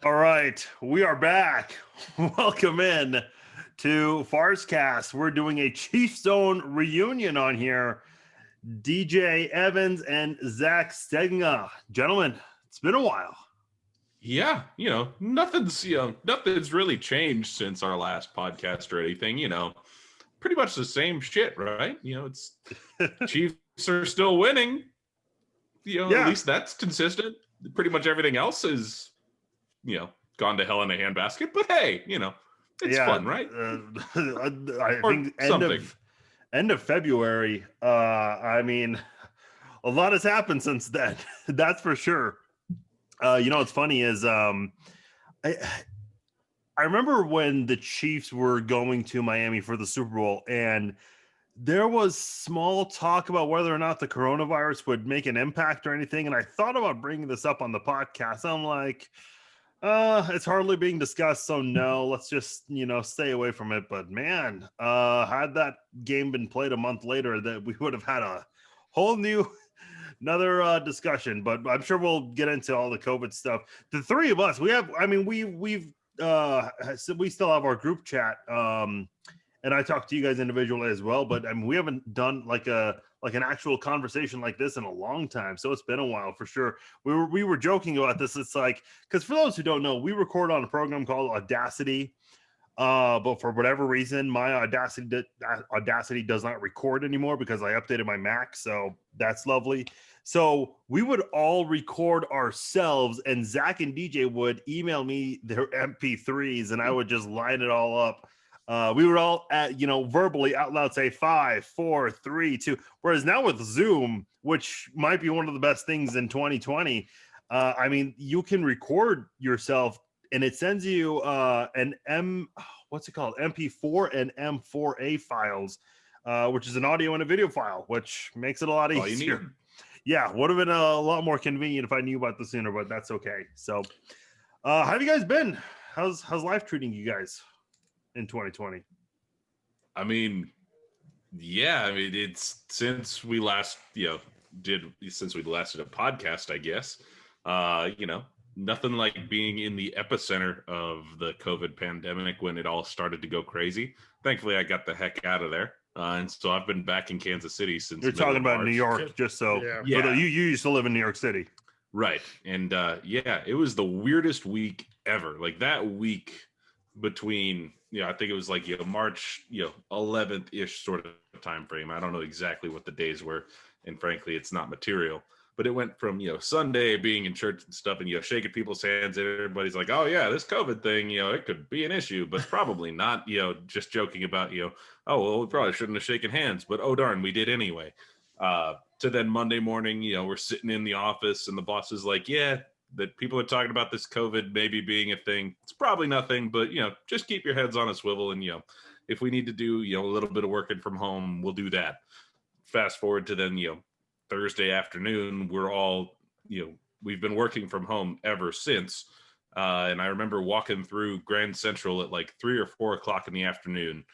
All right, we are back. Welcome in to Farzcast. We're doing a Chief Zone reunion on here. DJ Evans and Zach Stegenga. Gentlemen, it's been a while. Yeah, nothing's really changed since our last podcast or anything. Pretty much the same shit, right? It's Chiefs are still winning. At least that's consistent. Pretty much everything else is, gone to hell in a handbasket. But hey, it's fun, right? I think end of February. I mean, a lot has happened since then. That's for sure. What's funny is I remember when the Chiefs were going to Miami for the Super Bowl, and there was small talk about whether or not the coronavirus would make an impact or anything. And I thought about bringing this up on the podcast. I'm like, it's hardly being discussed, so no, let's just, stay away from it. But man, had that game been played a month later, that we would have had a whole new another discussion. But I'm sure we'll get into all the COVID stuff. The three of us, we still have our group chat, and I talk to you guys individually as well, but we haven't done like an actual conversation like this in a long time. So it's been a while for sure. We were joking about this. It's like, because for those who don't know, we record on a program called Audacity. But for whatever reason, my Audacity does not record anymore because I updated my Mac. So that's lovely. So we would all record ourselves, and Zach and DJ would email me their MP3s, and I would just line it all up. We would all verbally out loud say 5, 4, 3, 2. Whereas now with Zoom, which might be one of the best things in 2020, you can record yourself and it sends you MP4 and M4A files, which is an audio and a video file, which makes it a lot easier. Yeah, would have been a lot more convenient if I knew about this sooner, but that's okay. So, how have you guys been? How's life treating you guys in 2020? It's since we last, since we last did a podcast, I guess, nothing like being in the epicenter of the COVID pandemic when it all started to go crazy. Thankfully, I got the heck out of there. And so I've been back in Kansas City since. You're talking about March. New York, just so. Yeah. You used to live in New York City. Right. And it was the weirdest week ever. Like that week between, I think it was like March 11th-ish sort of time frame. I don't know exactly what the days were, and frankly it's not material, but it went from Sunday being in church and stuff and shaking people's hands, and everybody's like, oh yeah, this COVID thing, it could be an issue, but probably not, just joking about oh well, we probably shouldn't have shaken hands, but oh darn, we did anyway. To then Monday morning, we're sitting in the office and the boss is like, yeah, that people are talking about this COVID maybe being a thing. It's probably nothing, but just keep your heads on a swivel, and if we need to do a little bit of working from home, we'll do that. Fast forward to then Thursday afternoon, we're all we've been working from home ever since, and I remember walking through Grand Central at like 3 or 4 o'clock in the afternoon,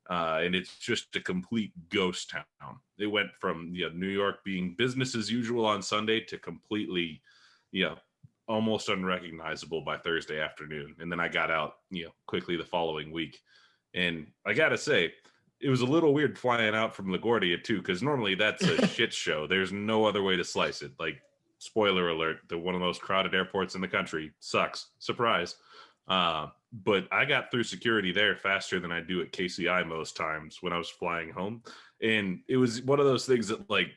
and it's just a complete ghost town. It went from New York being business as usual on Sunday to completely almost unrecognizable by Thursday afternoon. And then I got out, quickly the following week. And I gotta say, it was a little weird flying out from LaGuardia too, because normally that's a shit show. There's no other way to slice it. Like, spoiler alert, the one of the most crowded airports in the country sucks. Surprise. But I got through security there faster than I do at KCI most times when I was flying home. And it was one of those things that, like,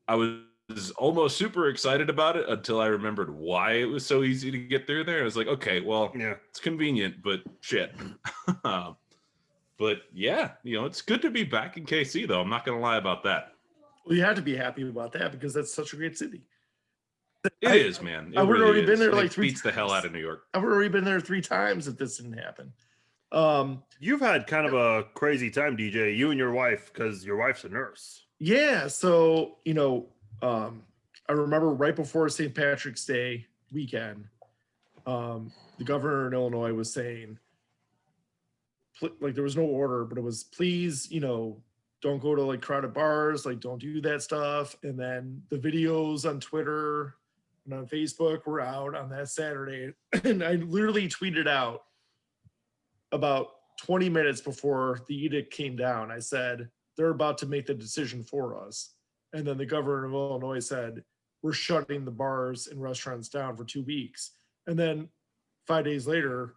I was almost super excited about it until I remembered why it was so easy to get through there. I was like, okay, well, yeah, it's convenient, but shit. But yeah, it's good to be back in KC, though. I'm not going to lie about that. Well, you have to be happy about that because that's such a great city. It is, man. I've really already been there like it 3 beats the hell out of New York. I've already been there 3 times if this didn't happen. You've had kind of a crazy time, DJ, you and your wife, because your wife's a nurse. Yeah, so, I remember right before St. Patrick's Day weekend, the governor in Illinois was saying, like, there was no order, but it was, please, don't go to like crowded bars, like don't do that stuff. And then the videos on Twitter And on Facebook, we're out on that Saturday. And I literally tweeted out about 20 minutes before the edict came down. I said, they're about to make the decision for us. And then the governor of Illinois said, we're shutting the bars and restaurants down for 2 weeks. And then 5 days later,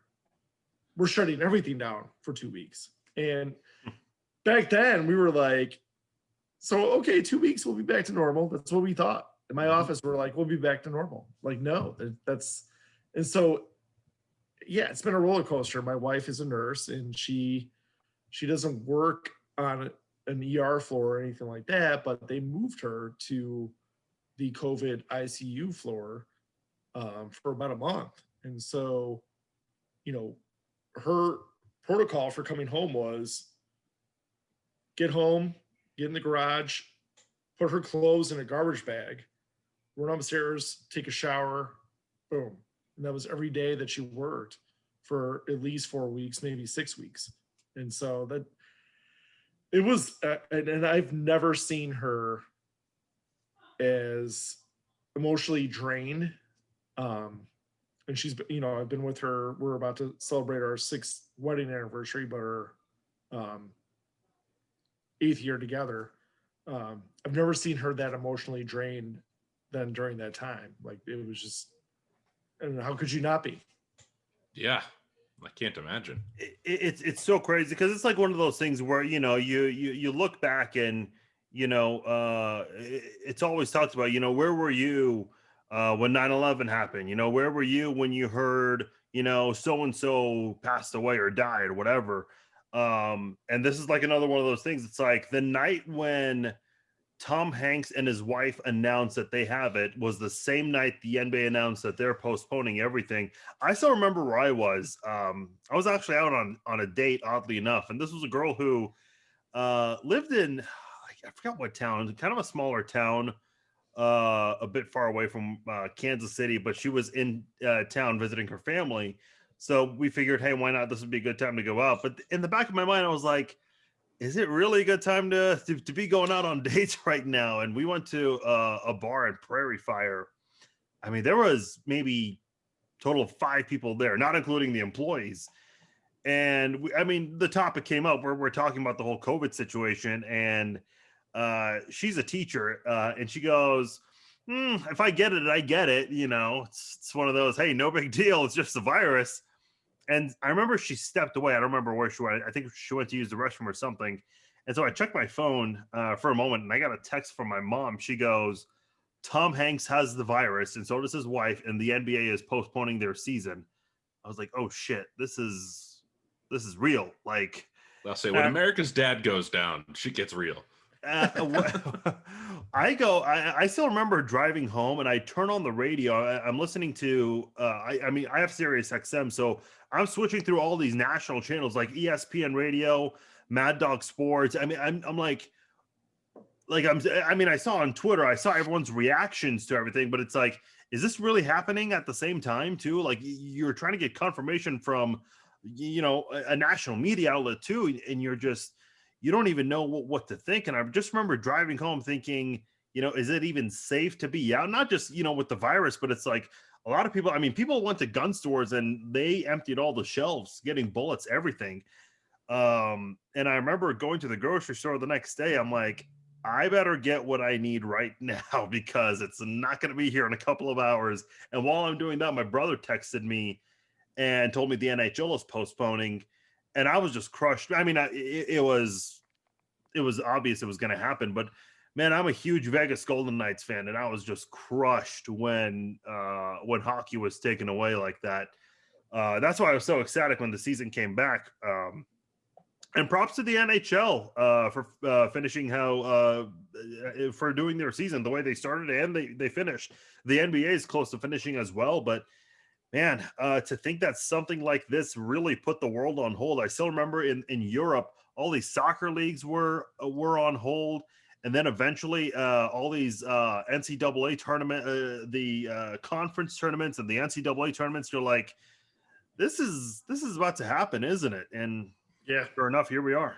we're shutting everything down for 2 weeks. And back then we were like, so, okay, 2 weeks, we'll be back to normal. That's what we thought. In my office, we're like, we'll be back to normal. Like, no, that's, and so, yeah, it's been a roller coaster. My wife is a nurse and she doesn't work on an ER floor or anything like that, but they moved her to the COVID ICU floor for about a month. And so, her protocol for coming home was get home, get in the garage, put her clothes in a garbage bag, run upstairs, take a shower, boom. And that was every day that she worked for at least 4 weeks, maybe 6 weeks. And so that it was, and I've never seen her as emotionally drained. And she's, I've been with her, we're about to celebrate our 6th wedding anniversary, but our 8th year together. I've never seen her that emotionally drained than during that time. Like, it was just, I don't know, how could you not be? Yeah, I can't imagine. It's so crazy because it's like one of those things where you look back and it's always talked about, where were you when 9/11 happened? Where were you when you heard so and so passed away or died or whatever? And this is like another one of those things. It's like the night when Tom Hanks and his wife announced that they have it was the same night the NBA announced that they're postponing everything. I still remember where I was. I was actually out on a date, oddly enough, and this was a girl who lived in, I forgot what town, kind of a smaller town, a bit far away from Kansas City, but she was in town visiting her family. So we figured, hey, why not? This would be a good time to go out. But in the back of my mind, I was like, is it really a good time to be going out on dates right now? And we went to a bar in Prairie Fire. I mean, there was maybe total of 5 people there, not including the employees. And the topic came up where we're talking about the whole COVID situation. And she's a teacher. And she goes, if I get it, I get it. It's one of those, hey, no big deal. It's just the virus. And I remember she stepped away. I don't remember where she went. I think she went to use the restroom or something. And so I checked my phone for a moment, and I got a text from my mom. She goes, Tom Hanks has the virus, and so does his wife, and the NBA is postponing their season. I was like, oh, shit, this is real. Like, I'll say, when America's dad goes down, shit gets real. I still remember driving home and I turn on the radio. I'm listening to, I have Sirius XM, so I'm switching through all these national channels like ESPN Radio, Mad Dog Sports. I'm like, I saw on Twitter, I saw everyone's reactions to everything, but it's like, is this really happening at the same time too? Like, you're trying to get confirmation from, a national media outlet too, and you don't even know what to think. And I just remember driving home thinking, is it even safe to be out? Not just, with the virus, but it's like a lot of people, people went to gun stores and they emptied all the shelves, getting bullets, everything. And I remember going to the grocery store the next day. I'm like, I better get what I need right now because it's not going to be here in a couple of hours. And while I'm doing that, my brother texted me and told me the NHL is postponing. And I was just crushed. It was obvious it was going to happen, but man, I'm a huge Vegas Golden Knights fan, and I was just crushed when hockey was taken away like that. That's why I was so ecstatic when the season came back. And props to the NHL for finishing for doing their season the way they started and they finished. The NBA is close to finishing as well, but man, to think that something like this really put the world on hold. I still remember in Europe, all these soccer leagues were on hold. And then eventually all these NCAA tournament, the conference tournaments and the NCAA tournaments, you're like, this is about to happen, isn't it? And yeah, sure enough, here we are.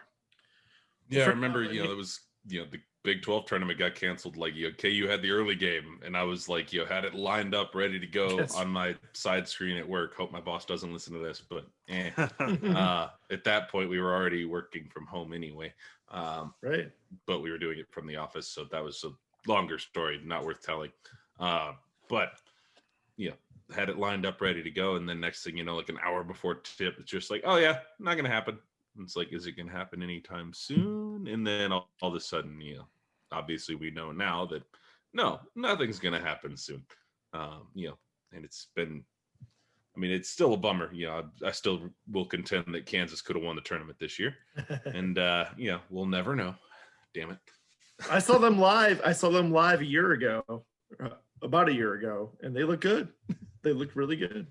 Yeah, I remember, it was, the Big 12 tournament got canceled. Like, KU had the early game, and I was like, had it lined up, ready to go on my side screen at work. Hope my boss doesn't listen to this, but at that point, we were already working from home anyway. Right. But we were doing it from the office, so that was a longer story, not worth telling. But had it lined up, ready to go, and then next thing you know, like an hour before tip, it's just like, oh yeah, not gonna happen. And it's like, is it gonna happen anytime soon? And then all of a sudden, obviously we know now that no, nothing's gonna happen soon. And it's been, it's still a bummer. I still will contend that Kansas could have won the tournament this year, and we'll never know. Damn it. I saw them live a year ago, about a year ago, and they look good. They look really good.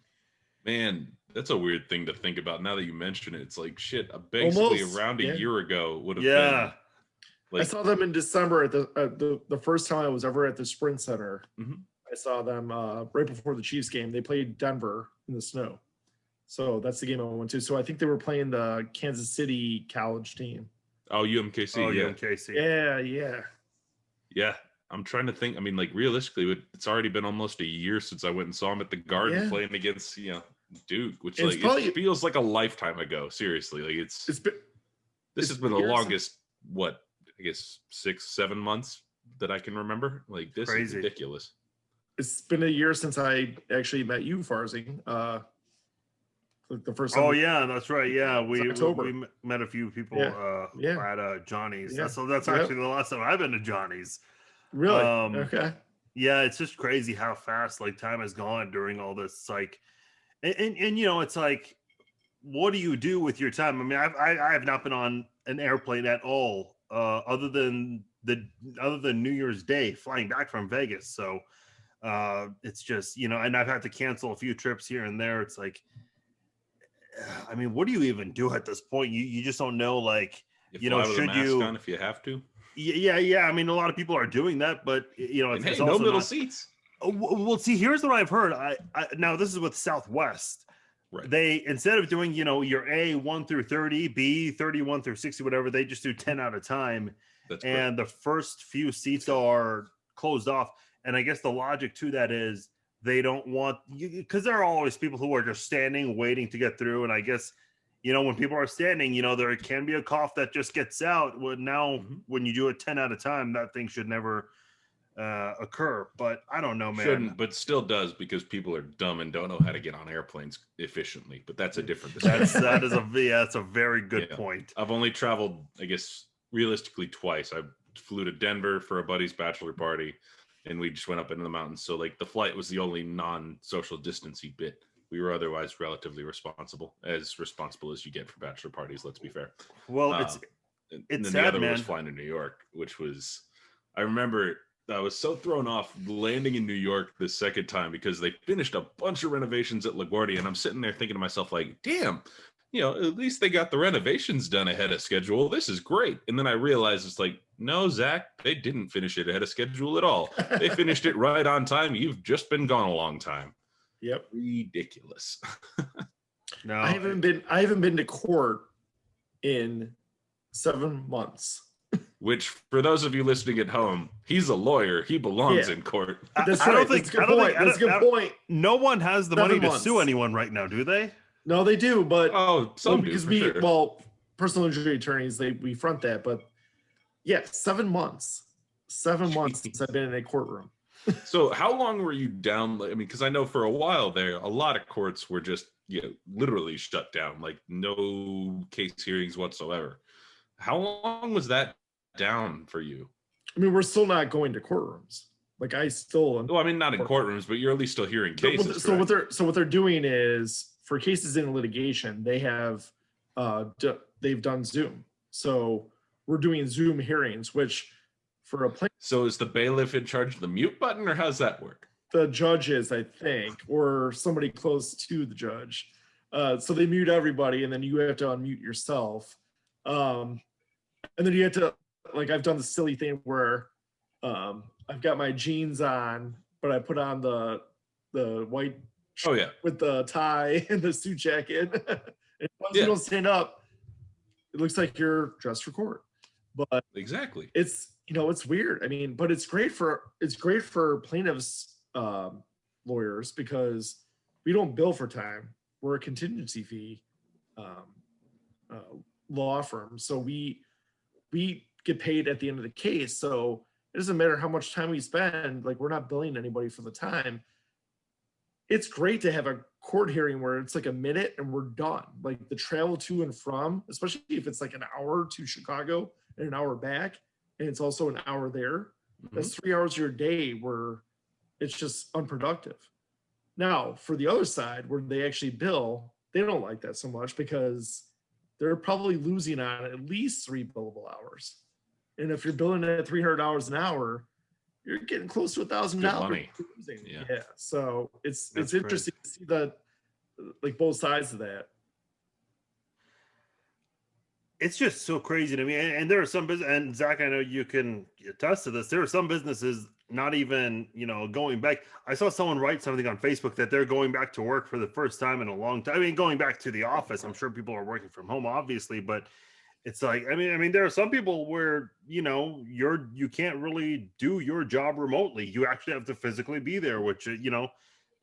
Man, that's a weird thing to think about. Now that you mention it, it's like shit. Basically, around a year ago would have been. Like, I saw them in December at the first time I was ever at the Sprint Center. Mm-hmm. I saw them right before the Chiefs game. They played Denver in the snow, so that's the game I went to. So I think they were playing the Kansas City college team. Oh, UMKC. UMKC. Yeah. I'm trying to think. Realistically, it's already been almost a year since I went and saw him at the Garden playing against, Duke, which it feels like a lifetime ago. Seriously, like this has been the longest, 6-7 months that I can remember. Like, this is ridiculous. It's been a year since I actually met you, Farzin. The first time. Oh yeah, that's right. Yeah, we met a few people at Johnny's. Yeah. So that's actually the last time I've been to Johnny's. Really? Okay. Yeah, it's just crazy how fast time has gone during all this. It's like, and it's like, what do you do with your time? I have not been on an airplane at all, other than New Year's Day flying back from Vegas. So it's just, and I've had to cancel a few trips here and there. It's like, what do you even do at this point? You just don't know. Like, should you on if you have to? Yeah. A lot of people are doing that, but it's no middle seats. Well, see, here's what I've heard. I now this is with Southwest. Right. They, instead of doing your A 1 through 30, B 31 through 60, whatever, they just do 10 at a time. And the first few seats are closed off. And I guess the logic to that is they don't want, because there are always people who are just standing, waiting to get through. And I guess, when people are standing, there can be a cough that just gets out. Well, now, when you do it 10 at a time, that thing should never occur. But I don't know, man. Shouldn't, but still does, because people are dumb and don't know how to get on airplanes efficiently. But that's a different discussion. That's a very good point. I've only traveled, I guess, realistically twice. I flew to Denver for a buddy's bachelor party, and we just went up into the mountains. So the flight was the only non-social distancing bit. We were otherwise relatively responsible as you get for bachelor parties. Let's be fair. Well, it's and then sad, the other man. was flying to New York, which was, I remember I was so thrown off landing in New York the second time, because they finished a bunch of renovations at LaGuardia, and I'm sitting there thinking to myself, like, damn, at least they got the renovations done ahead of schedule. This is great. And then I realized it's like, no, Zach, they didn't finish it ahead of schedule at all. They finished it right on time. You've just been gone a long time. Yep. Ridiculous. No, I haven't been to court in 7 months. Which, for those of you listening at home, he's a lawyer. He belongs in court. That's right. That's a good point. No one has the money to 7 months. sue anyone right now, do they? No, they do, but some because do, for sure. personal injury attorneys, we front that, but 7 months. 7 months since I've been in a courtroom. So how long were you down? Because I know for a while there, a lot of courts were just literally shut down, like no case hearings whatsoever. How long was that down for you? We're still not going to courtrooms. Like, I still. Well, not in courtrooms, but you're at least still hearing cases. So what they're doing is, for cases in litigation, they have they've done Zoom. So we're doing Zoom hearings, which for a plaintiff. So is the bailiff in charge of the mute button, or how's that work? The judge is, I think, or somebody close to the judge. So they mute everybody, and then you have to unmute yourself. And then you have to, like, I've done the silly thing where I've got my jeans on, but I put on the white shirt with the tie and the suit jacket. And once you don't stand up, it looks like you're dressed for court. But exactly, it's it's weird. I mean, but it's great for plaintiffs lawyers because we don't bill for time. We're a contingency fee law firm, so we get paid at the end of the case. So it doesn't matter how much time we spend. Like, we're not billing anybody for the time. It's great to have a court hearing where it's like a minute and we're done. Like, the travel to and from, especially if it's like an hour to Chicago and an hour back, and it's also an hour there. That's 3 hours of your day where it's just unproductive. Now, for the other side, where they actually bill, they don't like that so much because they're probably losing on at least 3 billable hours. And if you're billing at $300 an hour, you're getting close to $1,000. Yeah. So it's interesting to see like both sides of that. It's just so crazy to me. And there are some business, and Zach, I know you can attest to this. There are some businesses not even, going back. I saw someone write something on Facebook that they're going back to work for the first time in a long time. I mean, going back to the office, I'm sure people are working from home, obviously, but it's like, I mean, there are some people where, you can't really do your job remotely. You actually have to physically be there, which,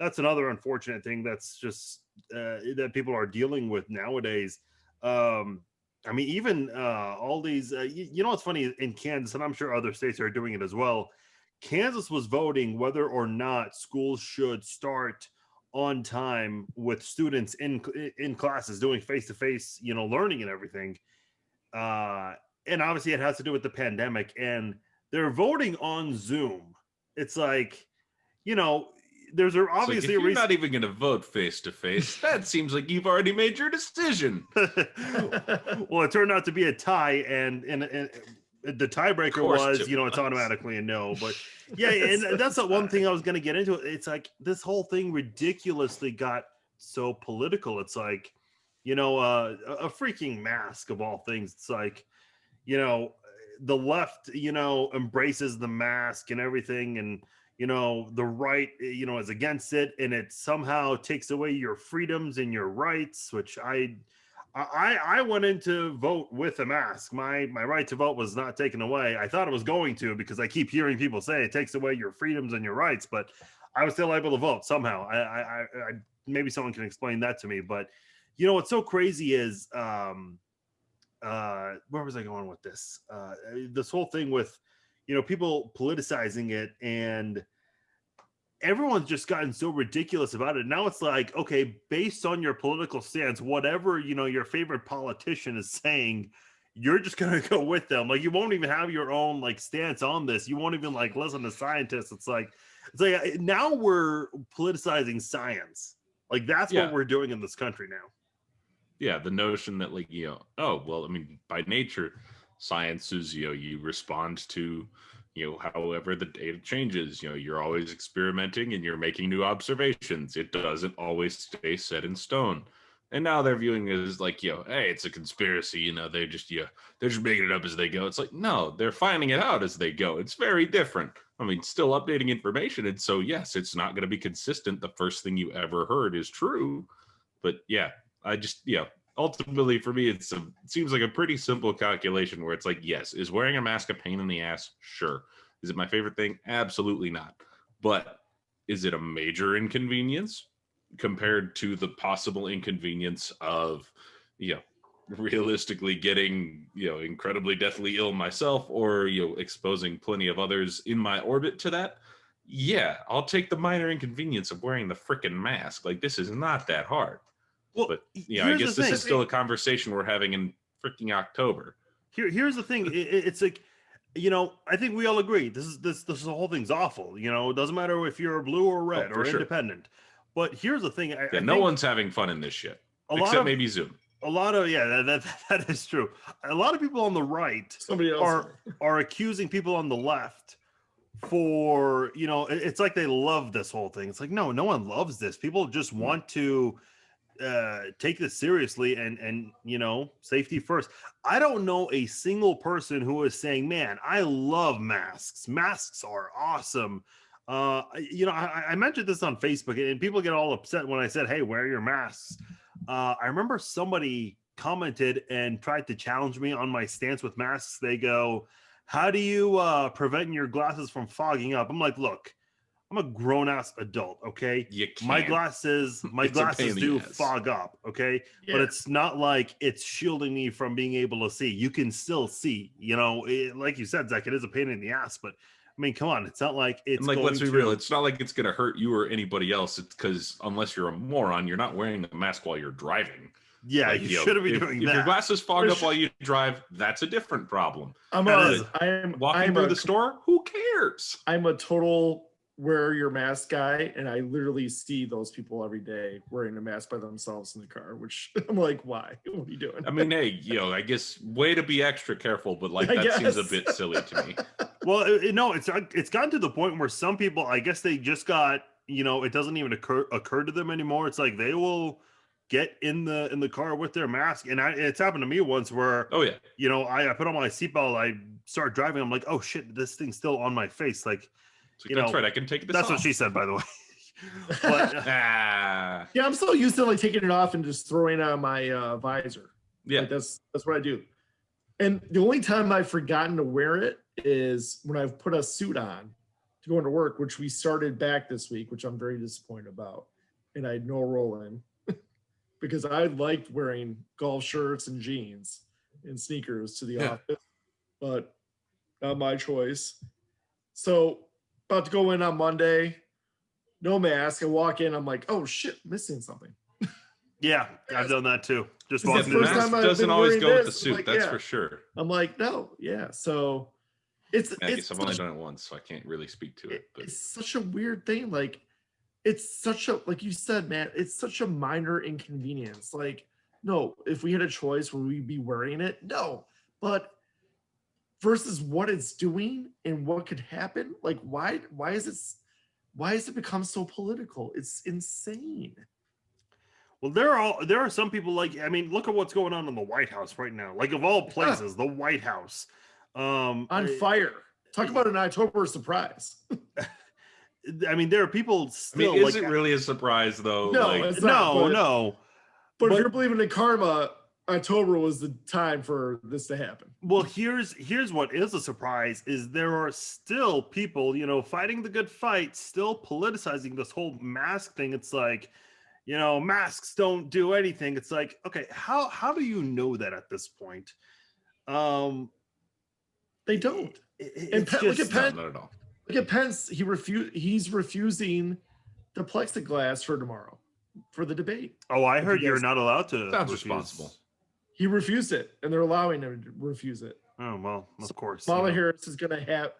that's another unfortunate thing that's just that people are dealing with nowadays. I mean, even all these, what's funny in Kansas, and I'm sure other states are doing it as well. Kansas was voting whether or not schools should start on time with students in classes doing face-to-face, learning and everything. And obviously it has to do with the pandemic, and they're voting on Zoom. It's like, there's obviously if you're not even going to vote face-to-face, that seems like you've already made your decision. Well, it turned out to be a tie, and the tiebreaker was, it's automatically a no. But yeah, and that's the one thing I was going to get into. It's like this whole thing ridiculously got so political. It's like, a freaking mask of all things. It's like, the left, embraces the mask and everything, and the right, is against it, and it somehow takes away your freedoms and your rights, which I went in to vote with a mask. My right to vote was not taken away. I thought it was going to, because I keep hearing people say it takes away your freedoms and your rights, but I was still able to vote somehow. I maybe someone can explain that to me. But what's so crazy is where was I going with this? This whole thing with people politicizing it, and everyone's just gotten so ridiculous about it. Now it's like, okay, based on your political stance, whatever, your favorite politician is saying, you're just going to go with them. Like, you won't even have your own like stance on this. You won't even like listen to scientists. It's like now we're politicizing science. Like, that's what we're doing in this country now. Yeah. The notion that like, oh, well, I mean, by nature, science is, you respond to, however the data changes. You're always experimenting and you're making new observations. It doesn't always stay set in stone. And now they're viewing it as like, hey, it's a conspiracy. They're just making it up as they go. It's like, no, they're finding it out as they go. It's very different. I mean, still updating information. And so, yes, it's not going to be consistent. The first thing you ever heard is true. But yeah, ultimately for me, it seems like a pretty simple calculation where it's like, yes, is wearing a mask a pain in the ass? Sure. Is it my favorite thing? Absolutely not. But is it a major inconvenience compared to the possible inconvenience of, realistically getting, incredibly deathly ill myself, or, exposing plenty of others in my orbit to that? Yeah, I'll take the minor inconvenience of wearing the frickin' mask. Like, this is not that hard. Well, but I guess this is still a conversation we're having in freaking October. Here's the thing. It's like, I think we all agree this whole thing's awful. It doesn't matter if you're blue or red or independent. But here's the thing. No one's having fun in this shit, except maybe Zoom. A lot of that is true. A lot of people on the right are accusing people on the left for it's like they love this whole thing. It's like, no one loves this. People just want to take this seriously and safety first. I don't know a single person who is saying, man, I love masks are awesome. I mentioned this on Facebook, and people get all upset when I said, hey, wear your masks. I remember somebody commented and tried to challenge me on my stance with masks. They go, how do you prevent your glasses from fogging up? I'm like, look, I'm a grown ass adult, okay? You can't. My glasses It's a pain in the do ass. fog up, okay? Yeah. But it's not like it's shielding me from being able to see. You can still see, like you said, Zach, it is a pain in the ass, but I mean, come on, it's not like it's And like, going let's be real, it's not like it's going to hurt you or anybody else. It's because unless you're a moron, you're not wearing a mask while you're driving. Yeah, Like, you shouldn't be doing if that. your glasses fog up while you drive, that's a different problem. I'm Walking through the store, who cares? I'm a total wear your mask guy, and I literally see those people every day wearing a mask by themselves in the car, which I'm like, why? What are you doing? I mean, hey, I guess way to be extra careful, but like that seems a bit silly to me. Well, no, it's gotten to the point where some people, I guess they just got, it doesn't even occur to them anymore. It's like they will get in the car with their mask, and it's happened to me once where, oh yeah, I put on my seatbelt, I start driving, I'm like, oh shit, this thing's still on my face, like. That's right. I can take this That's off. what she said, by the way. But, yeah, I'm so used to like taking it off and just throwing it on my visor. Yeah, like, that's what I do. And the only time I've forgotten to wear it is when I've put a suit on to go into work, which we started back this week, which I'm very disappointed about. And I had no roll in because I liked wearing golf shirts and jeans and sneakers to the office, but not my choice. So about to go in on Monday, no mask. I walk in, I'm like, oh shit, missing something. Yeah, I've done that too. Just the mask doesn't always go with the suit, like, that's for sure. I'm like, no, so it's I've only done it once, so I can't really speak to it. But it's such a weird thing. Like, it's such a, like you said, man, it's such a minor inconvenience. Like, no, if we had a choice, would we be wearing it? No, but versus what it's doing and what could happen, like why is it become so political? It's insane. Well, there are some people, like, I mean, look at what's going on in the White House right now. Like, of all places, the White House on fire. Talk about an October surprise. I mean, there are people still. I mean, is it really a surprise though? No, like, it's not, no. But if you're believing in karma, October was the time for this to happen. Well, here's what is a surprise is there are still people, fighting the good fight, still politicizing this whole mask thing. It's like, masks don't do anything. It's like, okay, how do you know that at this point? They don't. Look at Pence. Not at all. Look at Pence. He's refusing the plexiglass for tomorrow for the debate. Oh, I heard you're not allowed to. Sounds responsible. He refused it, and they're allowing him to refuse it. Oh, well, of course. Kamala Harris is going to have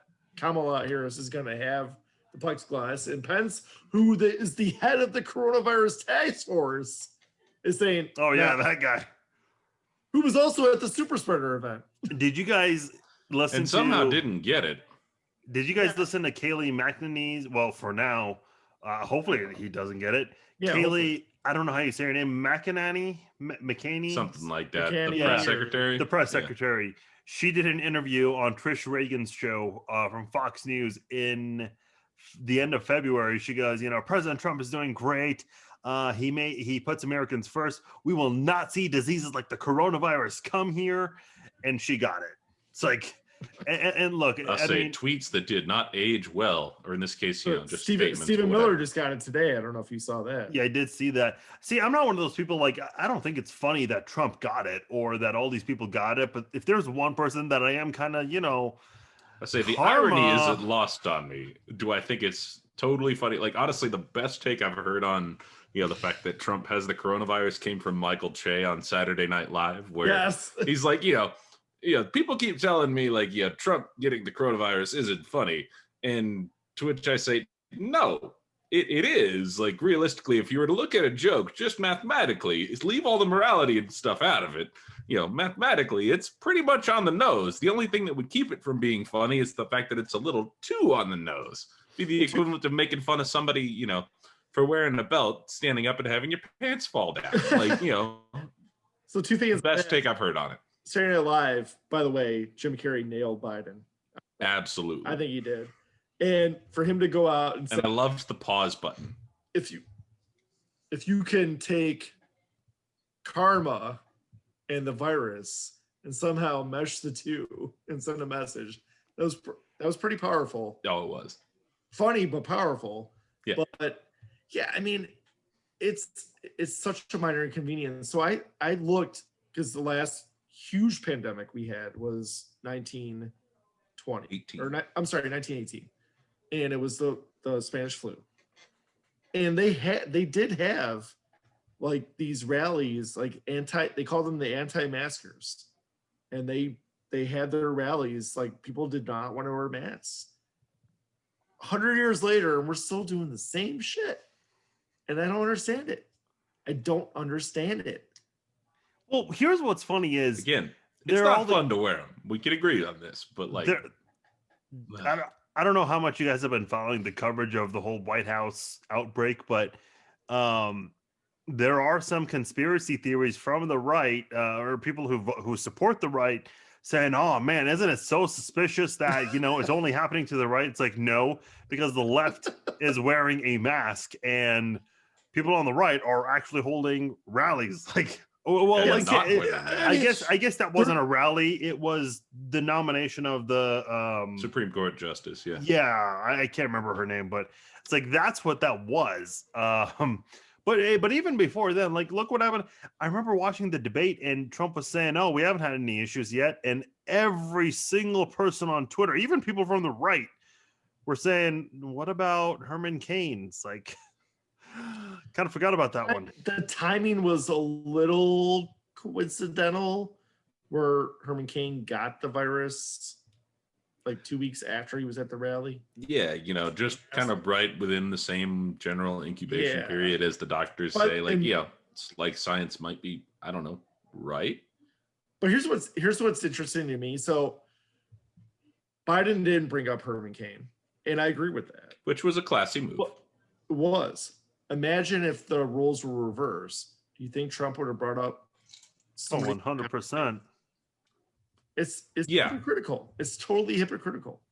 the plexiglass, and Pence, who is the head of the coronavirus task force, is saying, oh, yeah, that guy. Who was also at the super spreader event. Did you guys listen and somehow didn't get it. Did you guys listen to Kayleigh McEnany's? Well, for now, hopefully he doesn't get it. Yeah, Kayleigh, I don't know how you say her name, McEnany, something like that. McCanny, the press secretary. The press secretary. She did an interview on Trish Reagan's show from Fox News in the end of February. She goes, President Trump is doing great. He puts Americans first. We will not see diseases like the coronavirus come here, and she got it. It's like. And look, I mean, tweets that did not age well, or in this case, just Stephen Miller just got it today. I don't know if you saw that. Yeah, I did see that. See, I'm not one of those people, like, I don't think it's funny that Trump got it or that all these people got it. But if there's one person that I am kind of, I say the irony isn't lost on me. Do I think it's totally funny? Like, honestly, the best take I've heard on, the fact that Trump has the coronavirus came from Michael Che on Saturday Night Live, where he's like, people keep telling me like, Trump getting the coronavirus isn't funny. And to which I say, no, it is. Like, realistically, if you were to look at a joke, just mathematically, leave all the morality and stuff out of it. Mathematically, it's pretty much on the nose. The only thing that would keep it from being funny is the fact that it's a little too on the nose. Be the equivalent of making fun of somebody, for wearing a belt, standing up and having your pants fall down. Like, So two things. Best take I've heard on it. Saturday Night Live, by the way, Jim Carrey nailed Biden. Absolutely. I think he did. And for him to go out and say, I loved the pause button. If you can take karma and the virus and somehow mesh the two and send a message, That was pretty powerful. Oh, it was Funny but powerful. Yeah. But yeah, I mean, it's such a minor inconvenience. So I looked, because the last huge pandemic we had was 1920 I'm sorry, 1918, and it was the Spanish flu. And they did have like these rallies, like they call them the anti-maskers, and they had their rallies. Like, people did not want to wear masks. 100 years later, and we're still doing the same shit, and I don't understand it. I don't understand it. Well, here's what's funny is, again, it's not fun to wear them. We can agree on this, but like, I don't know how much you guys have been following the coverage of the whole White House outbreak, but there are some conspiracy theories from the right, or people who support the right, saying, "Oh man, isn't it so suspicious that it's only happening to the right?" It's like, no, because the left is wearing a mask, and people on the right are actually holding rallies. Like, well, Yeah, like I guess that wasn't a rally; it was the nomination of the Supreme Court Justice. Yeah, yeah, I can't remember her name, but it's like that's what that was. But even before then, like, look what happened. I remember watching the debate, and Trump was saying, "Oh, we haven't had any issues yet," and every single person on Twitter, even people from the right, were saying, "What about Herman Cain?" It's like, kind of forgot about that one. The timing was a little coincidental, where Herman Cain got the virus like 2 weeks after he was at the rally. Yeah, just kind of right within the same general incubation period as the doctors say. Like, it's like science might be, I don't know, right? But here's what's interesting to me. So Biden didn't bring up Herman Cain, and I agree with that. Which was a classy move. Well, it was. Imagine if the roles were reversed. Do you think Trump would have brought up? 100%. It's hypocritical. It's totally hypocritical.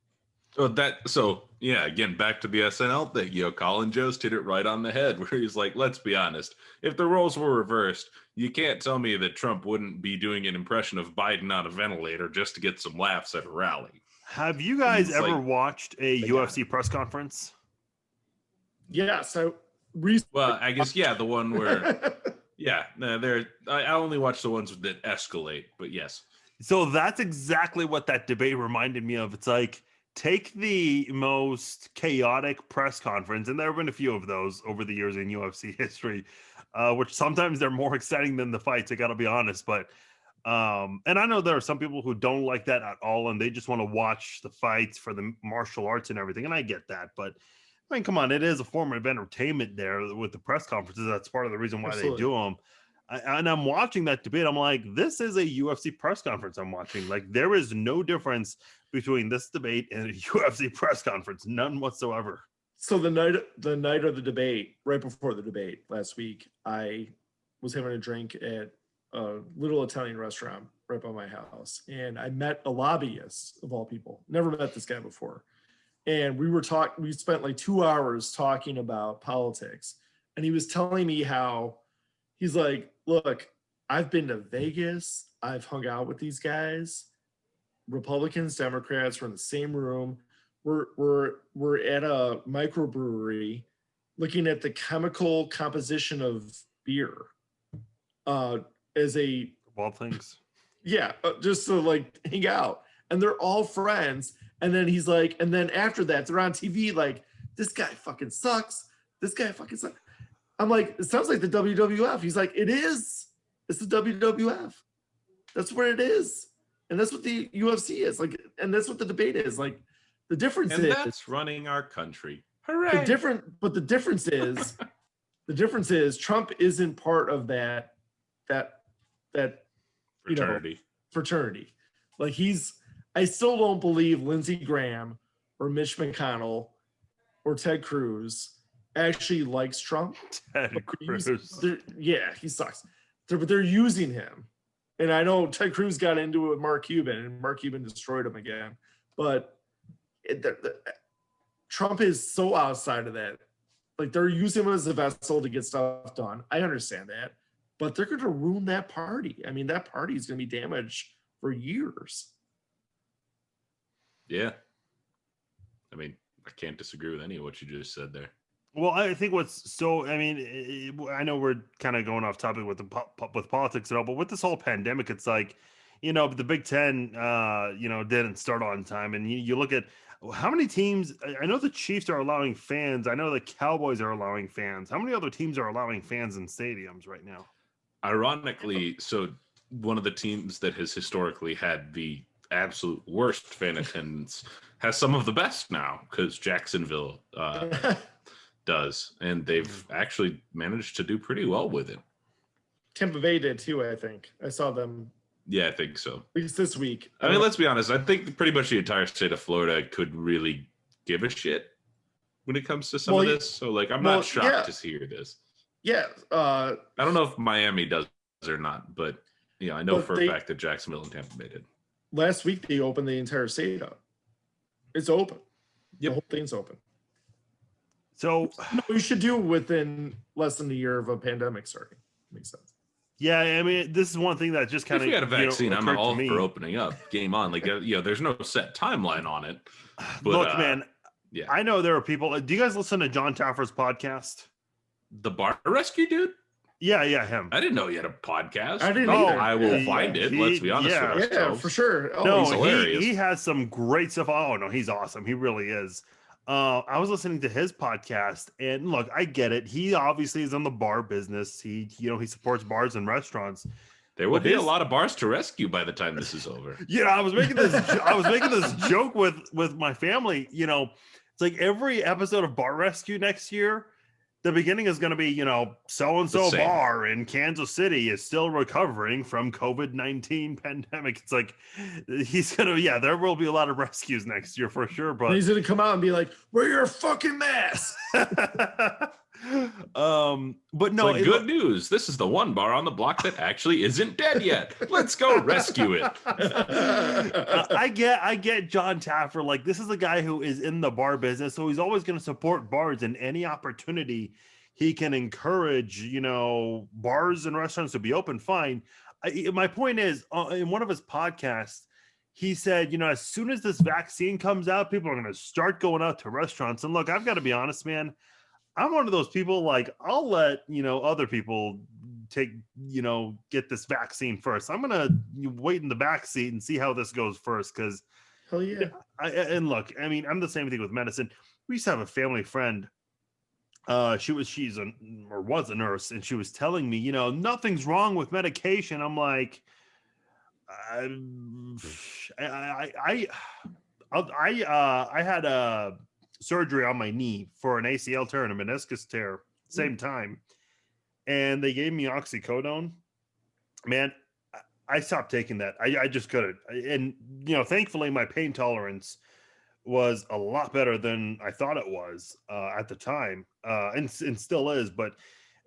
So again, back to the SNL thing. Colin Jost hit it right on the head, where he's like, let's be honest, if the roles were reversed, you can't tell me that Trump wouldn't be doing an impression of Biden on a ventilator just to get some laughs at a rally. Have you guys ever watched a UFC press conference? Yeah, so well, I guess the one where I only watch the ones that escalate, but yes. So that's exactly what that debate reminded me of. It's like, take the most chaotic press conference, and there have been a few of those over the years in UFC history, which sometimes they're more exciting than the fights, I gotta be honest. But and I know there are some people who don't like that at all, and they just want to watch the fights for the martial arts and everything, and I get that. But I mean, come on, it is a form of entertainment there with the press conferences. That's part of the reason why they do them. And I'm watching that debate. I'm like, this is a UFC press conference I'm watching. Like, there is no difference between this debate and a UFC press conference, none whatsoever. So the night of the debate, right before the debate last week, I was having a drink at a little Italian restaurant right by my house, and I met a lobbyist, of all people. Never met this guy before. And we spent like 2 hours talking about politics. And he was telling me how he's like, look, I've been to Vegas. I've hung out with these guys. Republicans, Democrats, we're in the same room. We're at a microbrewery looking at the chemical composition of beer as a all things. Yeah, just to like hang out. And they're all friends. And then he's like, and then after that, they're on TV like, this guy fucking sucks. This guy fucking sucks. I'm like, it sounds like the WWF. He's like, it is. It's the WWF. That's what it is. And that's what the UFC is. Like, and that's what the debate is. Like, the difference is that's running our country. Hooray. The difference is Trump isn't part of that fraternity. Fraternity. Like, I still don't believe Lindsey Graham or Mitch McConnell or Ted Cruz actually likes Trump. Ted Cruz. He sucks. But they're using him. And I know Ted Cruz got into it with Mark Cuban, and Mark Cuban destroyed him again. But Trump is so outside of that. Like, they're using him as a vessel to get stuff done. I understand that. But they're going to ruin that party. I mean, that party is going to be damaged for years. Yeah. I mean, I can't disagree with any of what you just said there. Well, I think I know we're kind of going off topic with with politics and all, but with this whole pandemic, it's like, the Big Ten, didn't start on time. And you look at how many teams, I know the Chiefs are allowing fans. I know the Cowboys are allowing fans. How many other teams are allowing fans in stadiums right now? Ironically, so one of the teams that has historically had the absolute worst fan attendance has some of the best now, because Jacksonville does, and they've actually managed to do pretty well with it. Tampa Bay did too, I think. I saw them. Yeah, I think so. At least this week. I mean, let's be honest. I think pretty much the entire state of Florida could really give a shit when it comes to some of this. So, like, I'm not shocked to hear this. Yeah. I don't know if Miami does or not, but I know for a fact that Jacksonville and Tampa Bay did. Last week, they opened the entire state up. It's open. Yep. The whole thing's open. So we should do within less than a year of a pandemic starting. Makes sense. Yeah, I mean, this is one thing that just kind of. If we had a vaccine, I'm all for opening up. Game on. Like, there's no set timeline on it. But, look, man. Yeah, I know there are people. Do you guys listen to John Taffer's podcast? The Bar Rescue dude? Yeah, him. I didn't know he had a podcast. I didn't either. I will find it. Let's be honest with ourselves. Yeah, for sure. Oh, no, he's hilarious. He has some great stuff. Oh, no, he's awesome. He really is. I was listening to his podcast, and look, I get it. He obviously is in the bar business. He supports bars and restaurants. There will be a lot of bars to rescue by the time this is over. I was making this joke with my family. It's like every episode of Bar Rescue next year, the beginning is going to be, so-and-so bar in Kansas City is still recovering from COVID-19 pandemic. It's like, there will be a lot of rescues next year for sure. But he's going to come out and be like, wear your fucking mask. But no, good news. This is the one bar on the block that actually isn't dead yet. Let's go rescue it. I get John Taffer. Like, this is a guy who is in the bar business, so he's always going to support bars in any opportunity he can encourage, bars and restaurants to be open. Fine. My point is, in one of his podcasts, he said, as soon as this vaccine comes out, people are going to start going out to restaurants. And look, I've got to be honest, man. I'm one of those people, like, I'll let, other people get this vaccine first. I'm going to wait in the back seat and see how this goes first. Cause hell yeah. And look, I mean, I'm the same thing with medicine. We used to have a family friend. She was a nurse, and she was telling me, nothing's wrong with medication. I'm like, I had a surgery on my knee for an ACL tear and a meniscus tear same time, and they gave me oxycodone. Man, I stopped taking that. I just couldn't. And thankfully my pain tolerance was a lot better than I thought it was at the time, and still is. But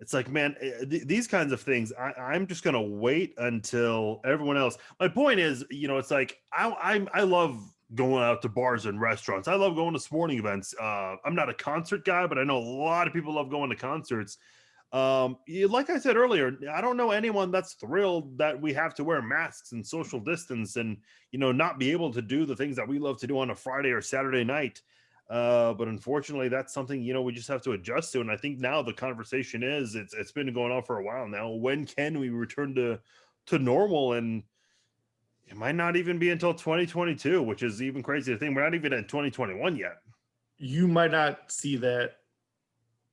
it's like, man, these kinds of things, I'm just gonna wait until everyone else. My point is, it's like I love going out to bars and restaurants. I love going to sporting events. I'm not a concert guy, but I know a lot of people love going to concerts. Like I said earlier, I don't know anyone that's thrilled that we have to wear masks and social distance and, not be able to do the things that we love to do on a Friday or Saturday night. But unfortunately, that's something, we just have to adjust to. And I think now the conversation is, it's been going on for a while now. When can we return to normal? And it might not even be until 2022, which is even crazy to think. We're not even in 2021 yet. You might not see that.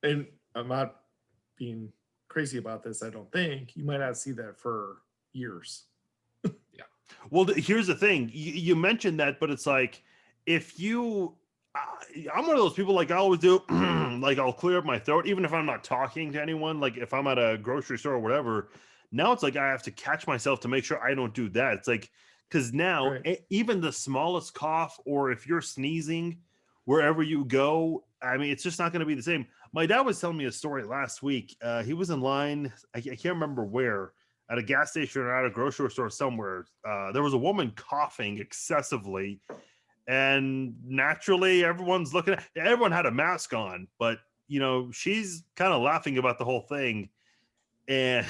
And I'm not being crazy about this, I don't think. You might not see that for years. Yeah. Well, here's the thing. You mentioned that, but it's like, if you... I'm one of those people, like I always do, like I'll clear up my throat, even if I'm not talking to anyone, like if I'm at a grocery store or whatever. Now it's like I have to catch myself to make sure I don't do that. It's like, because now even the smallest cough, or if you're sneezing wherever you go, I mean, it's just not going to be the same. My dad was telling me a story last week. He was in line, I can't remember where, at a gas station or at a grocery store somewhere. There was a woman coughing excessively, and naturally everyone's looking at, everyone had a mask on, but she's kind of laughing about the whole thing. And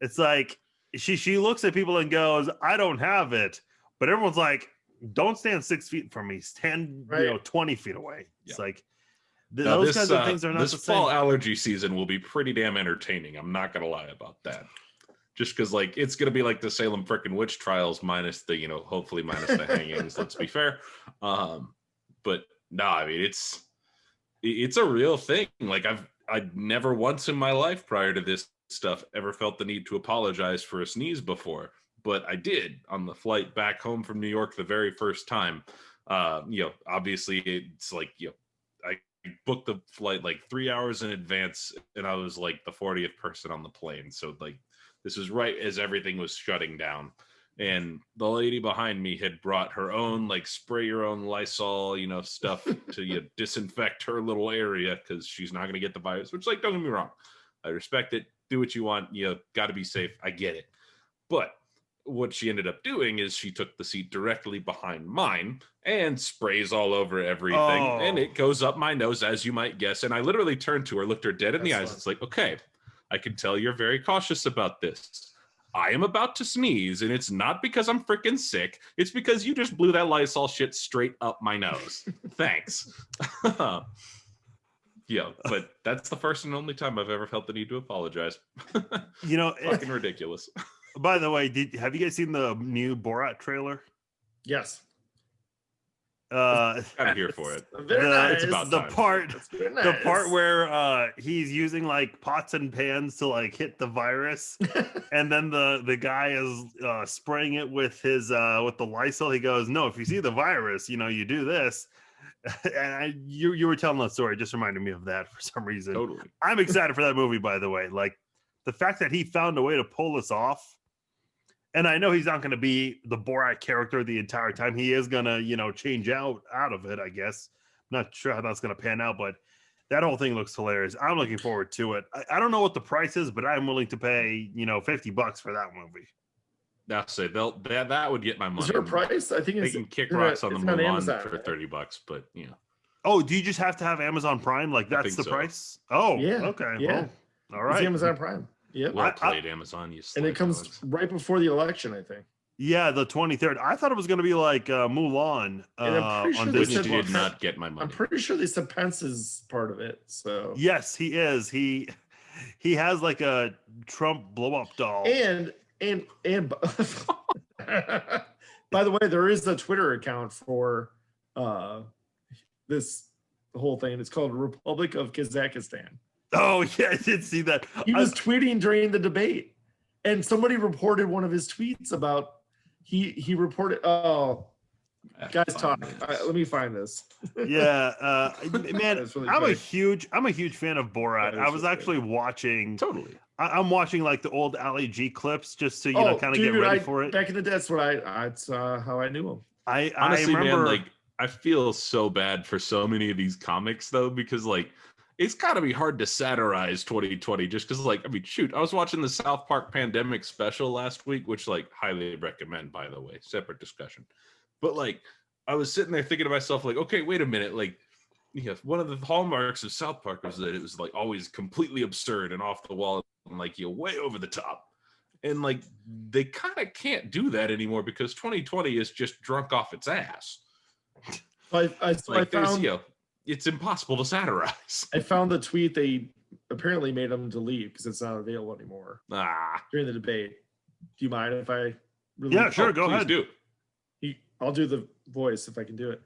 it's like, she looks at people and goes, I don't have it. But everyone's like, don't stand 6 feet from me. Stand, 20 feet away. It's like those kinds of things are not this the fall same. allergy season will be pretty damn entertaining. I'm not gonna lie about that. Just because like it's gonna be like the Salem frickin' witch trials minus the hopefully minus the hangings. Let's be fair. But no, I mean it's a real thing. Like I'd never once in my life prior to this stuff ever felt the need to apologize for a sneeze before, but I did on the flight back home from New York the very first time. Obviously it's like I booked the flight like 3 hours in advance, and I was like the 40th person on the plane. So like this was right as everything was shutting down. And the lady behind me had brought her own like spray your own Lysol, stuff to disinfect her little area because she's not going to get the virus, which like, don't get me wrong. I respect it. Do what you want. Got to be safe. I get it. But what she ended up doing is she took the seat directly behind mine and sprays all over everything. Oh. And it goes up my nose, as you might guess. And I literally turned to her, looked her dead in the eyes. It's like, okay, I can tell you're very cautious about this. I am about to sneeze, and it's not because I'm freaking sick. It's because you just blew that Lysol shit straight up my nose. Thanks. But that's the first and only time I've ever felt the need to apologize. Fucking ridiculous. By the way, have you guys seen the new Borat trailer? Yes. I'm here for it. It's about the time. The part where he's using like pots and pans to like hit the virus, and then the guy is spraying it with his with the Lysol. He goes, "No, if you see the virus, you do this." And you were telling that story, just reminded me of that for some reason. Totally. I'm excited for that movie, by the way. Like the fact that he found a way to pull this off. And I know he's not going to be the Borat character the entire time. He is going to, change out of it, I guess. I'm not sure how that's going to pan out, but that whole thing looks hilarious. I'm looking forward to it. I don't know what the price is, but I'm willing to pay, $50 for that movie. That's it. That would get my money. Is there a price? I think they can kick rocks on the Mulan for $30, but Oh, do you just have to have Amazon Prime? Like that's the price? Oh, yeah. Okay. Yeah. Well, all right. It's Amazon Prime. Yep. Well played, Amazon. And it comes right before the election, I think. Yeah, the 23rd. I thought it was going to be like Mulan on Disney. Which did not get my money. I'm pretty sure they said Pence is part of it. So yes, he is. He has like a Trump blow up doll. And by the way, there is a Twitter account for this whole thing. It's called Republic of Kazakhstan. Oh yeah, I did see that. He was tweeting during the debate, and somebody reported one of his tweets about he reported. Oh, guys, talk. Let me find this. Yeah, man, really I'm a huge fan of Borat. I was actually watching. Totally. I'm watching like the old Ali G clips just to kind of get ready for it. Back in the day, that's what that's how I knew him. Honestly, I remember, man, like I feel so bad for so many of these comics though, because like it's got to be hard to satirize 2020 just because like, I mean, shoot, I was watching the South Park pandemic special last week, which like highly recommend, by the way, separate discussion. But like, I was sitting there thinking to myself like, okay, wait a minute. Like, one of the hallmarks of South Park was that it was like always completely absurd and off the wall and like way over the top. And like, they kind of can't do that anymore because 2020 is just drunk off its ass. I found, it's impossible to satirize. I found the tweet they apparently made them delete because it's not available anymore during the debate. Do you mind if I? Yeah, sure. Go ahead. Do. I'll do the voice if I can do it.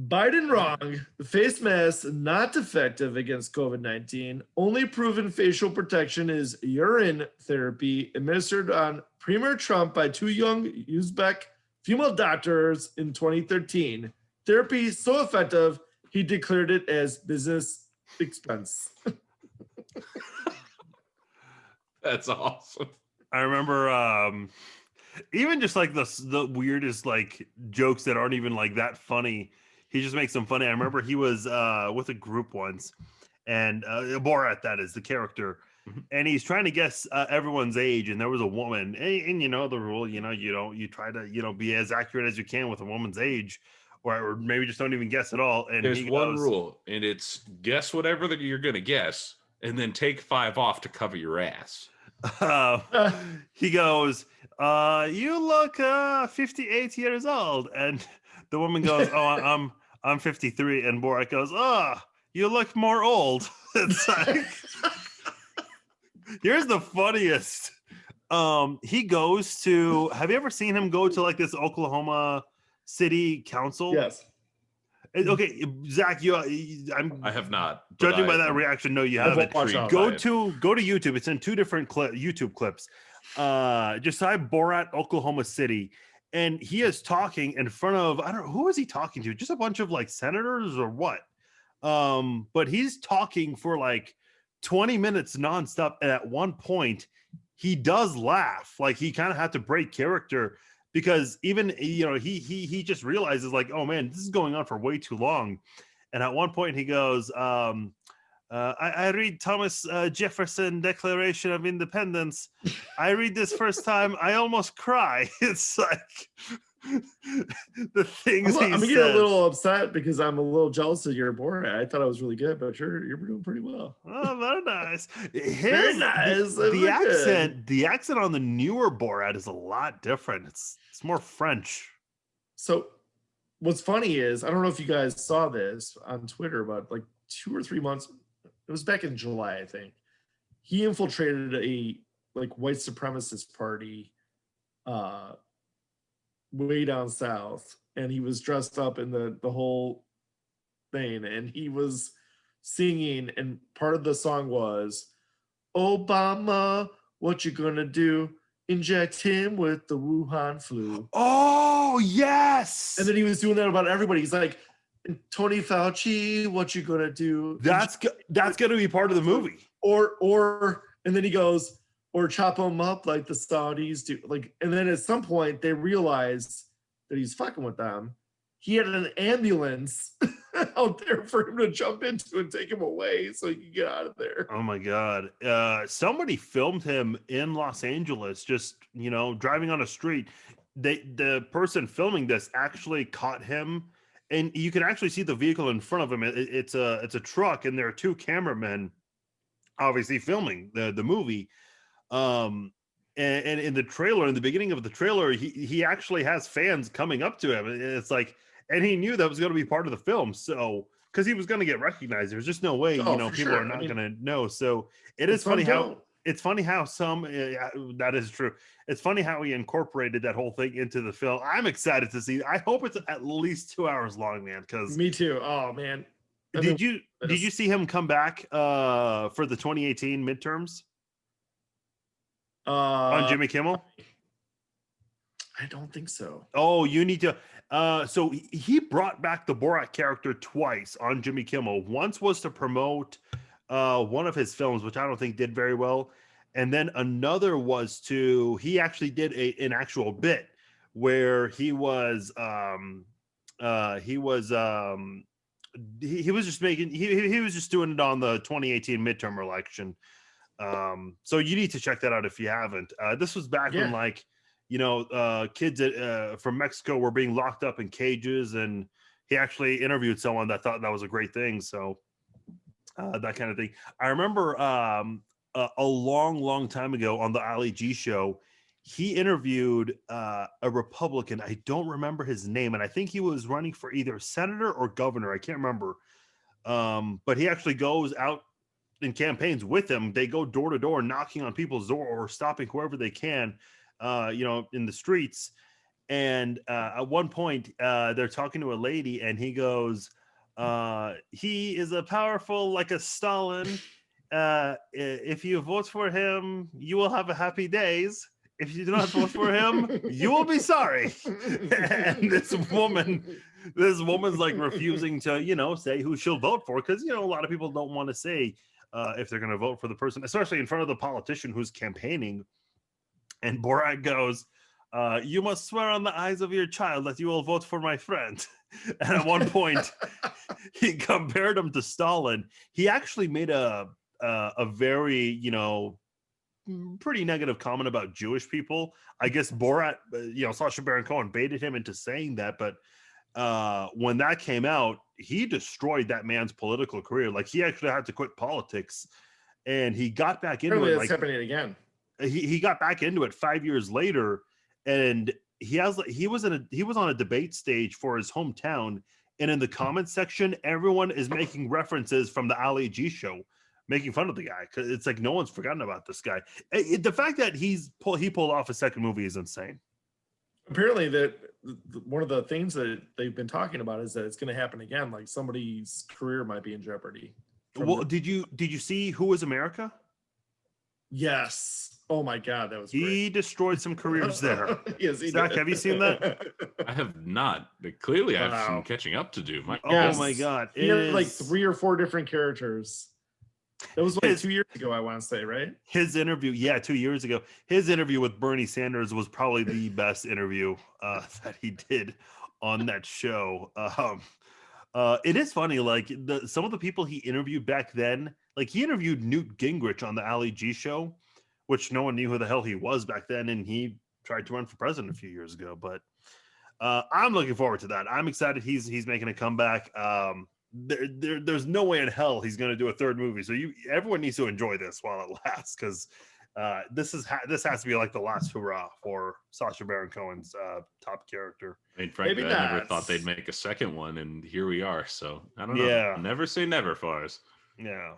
Biden wrong. Face mask not effective against COVID-19. Only proven facial protection is urine therapy administered on Premier Trump by two young Uzbek female doctors in 2013. Therapy so effective, he declared it as business expense. That's awesome. I remember even just like the weirdest like jokes that aren't even like that funny. He just makes them funny. I remember he was with a group once, and Borat, that is the character, and he's trying to guess everyone's age. And there was a woman, and you know the rule, you try to be as accurate as you can with a woman's age, or maybe just don't even guess at all. And there's one rule, and it's guess whatever that you're gonna guess, and then take 5 off to cover your ass. He goes, "You look 58 years old," and the woman goes, "Oh, I'm 53," and Borat goes, "Oh, you look more old." It's like, here's the funniest. He goes to. Have you ever seen him go to like this Oklahoma City Council? Yes. Okay, Zach, I have not. Judging by that reaction, no, you haven't. Go to YouTube. It's in two different YouTube clips. Just type Borat Oklahoma City, and he is talking in front of, I don't know, who is he talking to? Just a bunch of like senators or what? But he's talking for like 20 minutes nonstop, and at one point he does laugh. Like he kind of had to break character, because even, you know, he just realizes like, oh man, this is going on for way too long. And at one point he goes, I read Thomas Jefferson Declaration of Independence. I read this first time, I almost cry. It's like the things I'm getting a little upset because I'm a little jealous of your Borat. I thought I was really good, but you're doing pretty well. Oh, very nice. Very nice. The accent on the newer Borat is a lot different. It's more French. So what's funny is, I don't know if you guys saw this on Twitter, but like 2 or 3 months, it was back in July, I think, he infiltrated a like white supremacist party way down south, and he was dressed up in the whole thing, and he was singing, and part of the song was, Obama, what you gonna do? Inject him with the Wuhan flu. Oh, yes. And then he was doing that about everybody. He's like, Tony Fauci, what you gonna do? That's gonna be part of the movie. Or and then he goes, or chop them up like the Saudis do. Like, and then at some point they realized that he's fucking with them. He had an ambulance out there for him to jump into and take him away so he could get out of there. Oh my God. Somebody filmed him in Los Angeles, just, you know, driving on a street. The person filming this actually caught him, and you can actually see the vehicle in front of him. It's a truck, and there are two cameramen obviously filming the movie. And in the trailer, in the beginning of the trailer, he actually has fans coming up to him. And it's like, and he knew that was going to be part of the film. So, because he was going to get recognized, there's just no way, people are not going to know. So it is funny how some, that is true. It's funny how he incorporated that whole thing into the film. I'm excited to see. I hope it's at least 2 hours long, man. Because me too. Oh man. Did you see him come back for the 2018 midterms? On Jimmy Kimmel? I don't think so. Oh, you need to. So he brought back the Borat character twice on Jimmy Kimmel. Once was to promote one of his films, which I don't think did very well, and then another was he actually did an actual bit where he was just doing it on the 2018 midterm election. So you need to check that out if you haven't. This was back when, like, kids from Mexico were being locked up in cages, and he actually interviewed someone that thought that was a great thing. So that kind of thing. I remember a long time ago on the Ali G show, he interviewed a Republican. I don't remember his name, and I think he was running for either senator or governor. I can't remember. But he actually goes out in campaigns with him. They go door to door, knocking on people's door or stopping whoever they can, in the streets. And at one point, they're talking to a lady, and he goes, he is a powerful like a Stalin. If you vote for him, you will have a happy days. If you do not vote for him, you will be sorry. And this woman's like refusing to, say who she'll vote for, because, a lot of people don't want to say if they're going to vote for the person, especially in front of the politician who's campaigning. And Borat goes, you must swear on the eyes of your child that you will vote for my friend. And at one point, he compared him to Stalin. He actually made a very, pretty negative comment about Jewish people. I guess Borat, Sacha Baron Cohen baited him into saying that. But when that came out, he destroyed that man's political career. Like, he actually had to quit politics, and he got back into it. It's happening again. he got back into it 5 years later, and he was on a debate stage for his hometown, and in the comments section, everyone is making references from the Ali G show, making fun of the guy, because it's like no one's forgotten about this guy. The fact that he pulled off a second movie is insane. Apparently, that one of the things that they've been talking about is that it's going to happen again. Like somebody's career might be in jeopardy. Well, did you see Who Was America? Yes. Oh my God, that was he great. Destroyed some careers there. Yes, Zach, have you seen that? I have not. But clearly, I have some catching up to do. Oh my God, he had like 3 or 4 different characters. That was like 2 years ago, I want to say, right? His interview, 2 years ago. His interview with Bernie Sanders was probably the best interview that he did on that show. It is funny, like some of the people he interviewed back then, like he interviewed Newt Gingrich on the Ali G show, which no one knew who the hell he was back then, and he tried to run for president a few years ago. But I'm looking forward to that. I'm excited he's making a comeback. There's no way in hell he's going to do a third movie. So everyone needs to enjoy this while it lasts, because this has to be like the last hurrah for Sacha Baron Cohen's top character. I mean, frankly, I never thought they'd make a second one, and here we are. So I don't know. Yeah. Never say never, Farz. Yeah.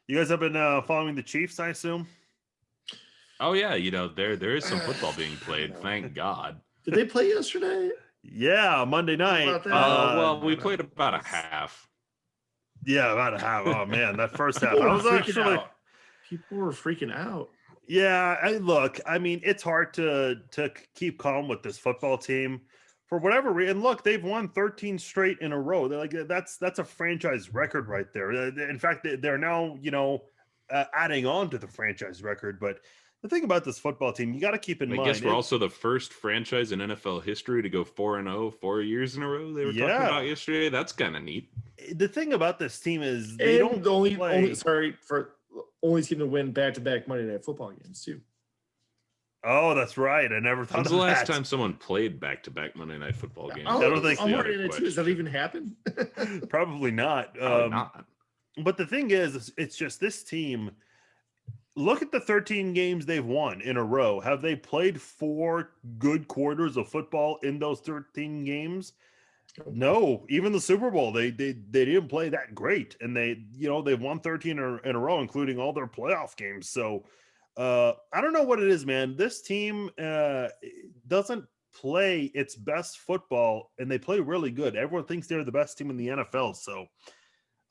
You guys have been following the Chiefs, I assume? Oh yeah, there is some football being played. Thank God. Did they play yesterday? Yeah, Monday night. Well, we played about a half. Yeah, about a half. Oh man, that first half. People were freaking out. Yeah, look, I mean, it's hard to keep calm with this football team for whatever reason. Look, they've won 13 straight in a row. They're like that's a franchise record right there. In fact, they're now adding on to the franchise record. But the thing about this football team, you got to keep in mind. I guess we're also the first franchise in NFL history to go 4-0 4 years in a row. They were talking about yesterday. That's kind of neat. The thing about this team is they don't only team to win back-to-back Monday Night Football games too. Oh, that's right. I never thought. When's the last time someone played back-to-back Monday Night Football games? I don't think. Does that even happen? Probably not. Not. But the thing is, it's just this team. Look at the 13 games they've won in a row. Have they played 4 good quarters of football in those 13 games? No. Even the Super Bowl, they didn't play that great, and they've won 13 in a row, including all their playoff games. So I don't know what it is, man. This team doesn't play its best football, and they play really good. Everyone thinks they're the best team in the NFL. So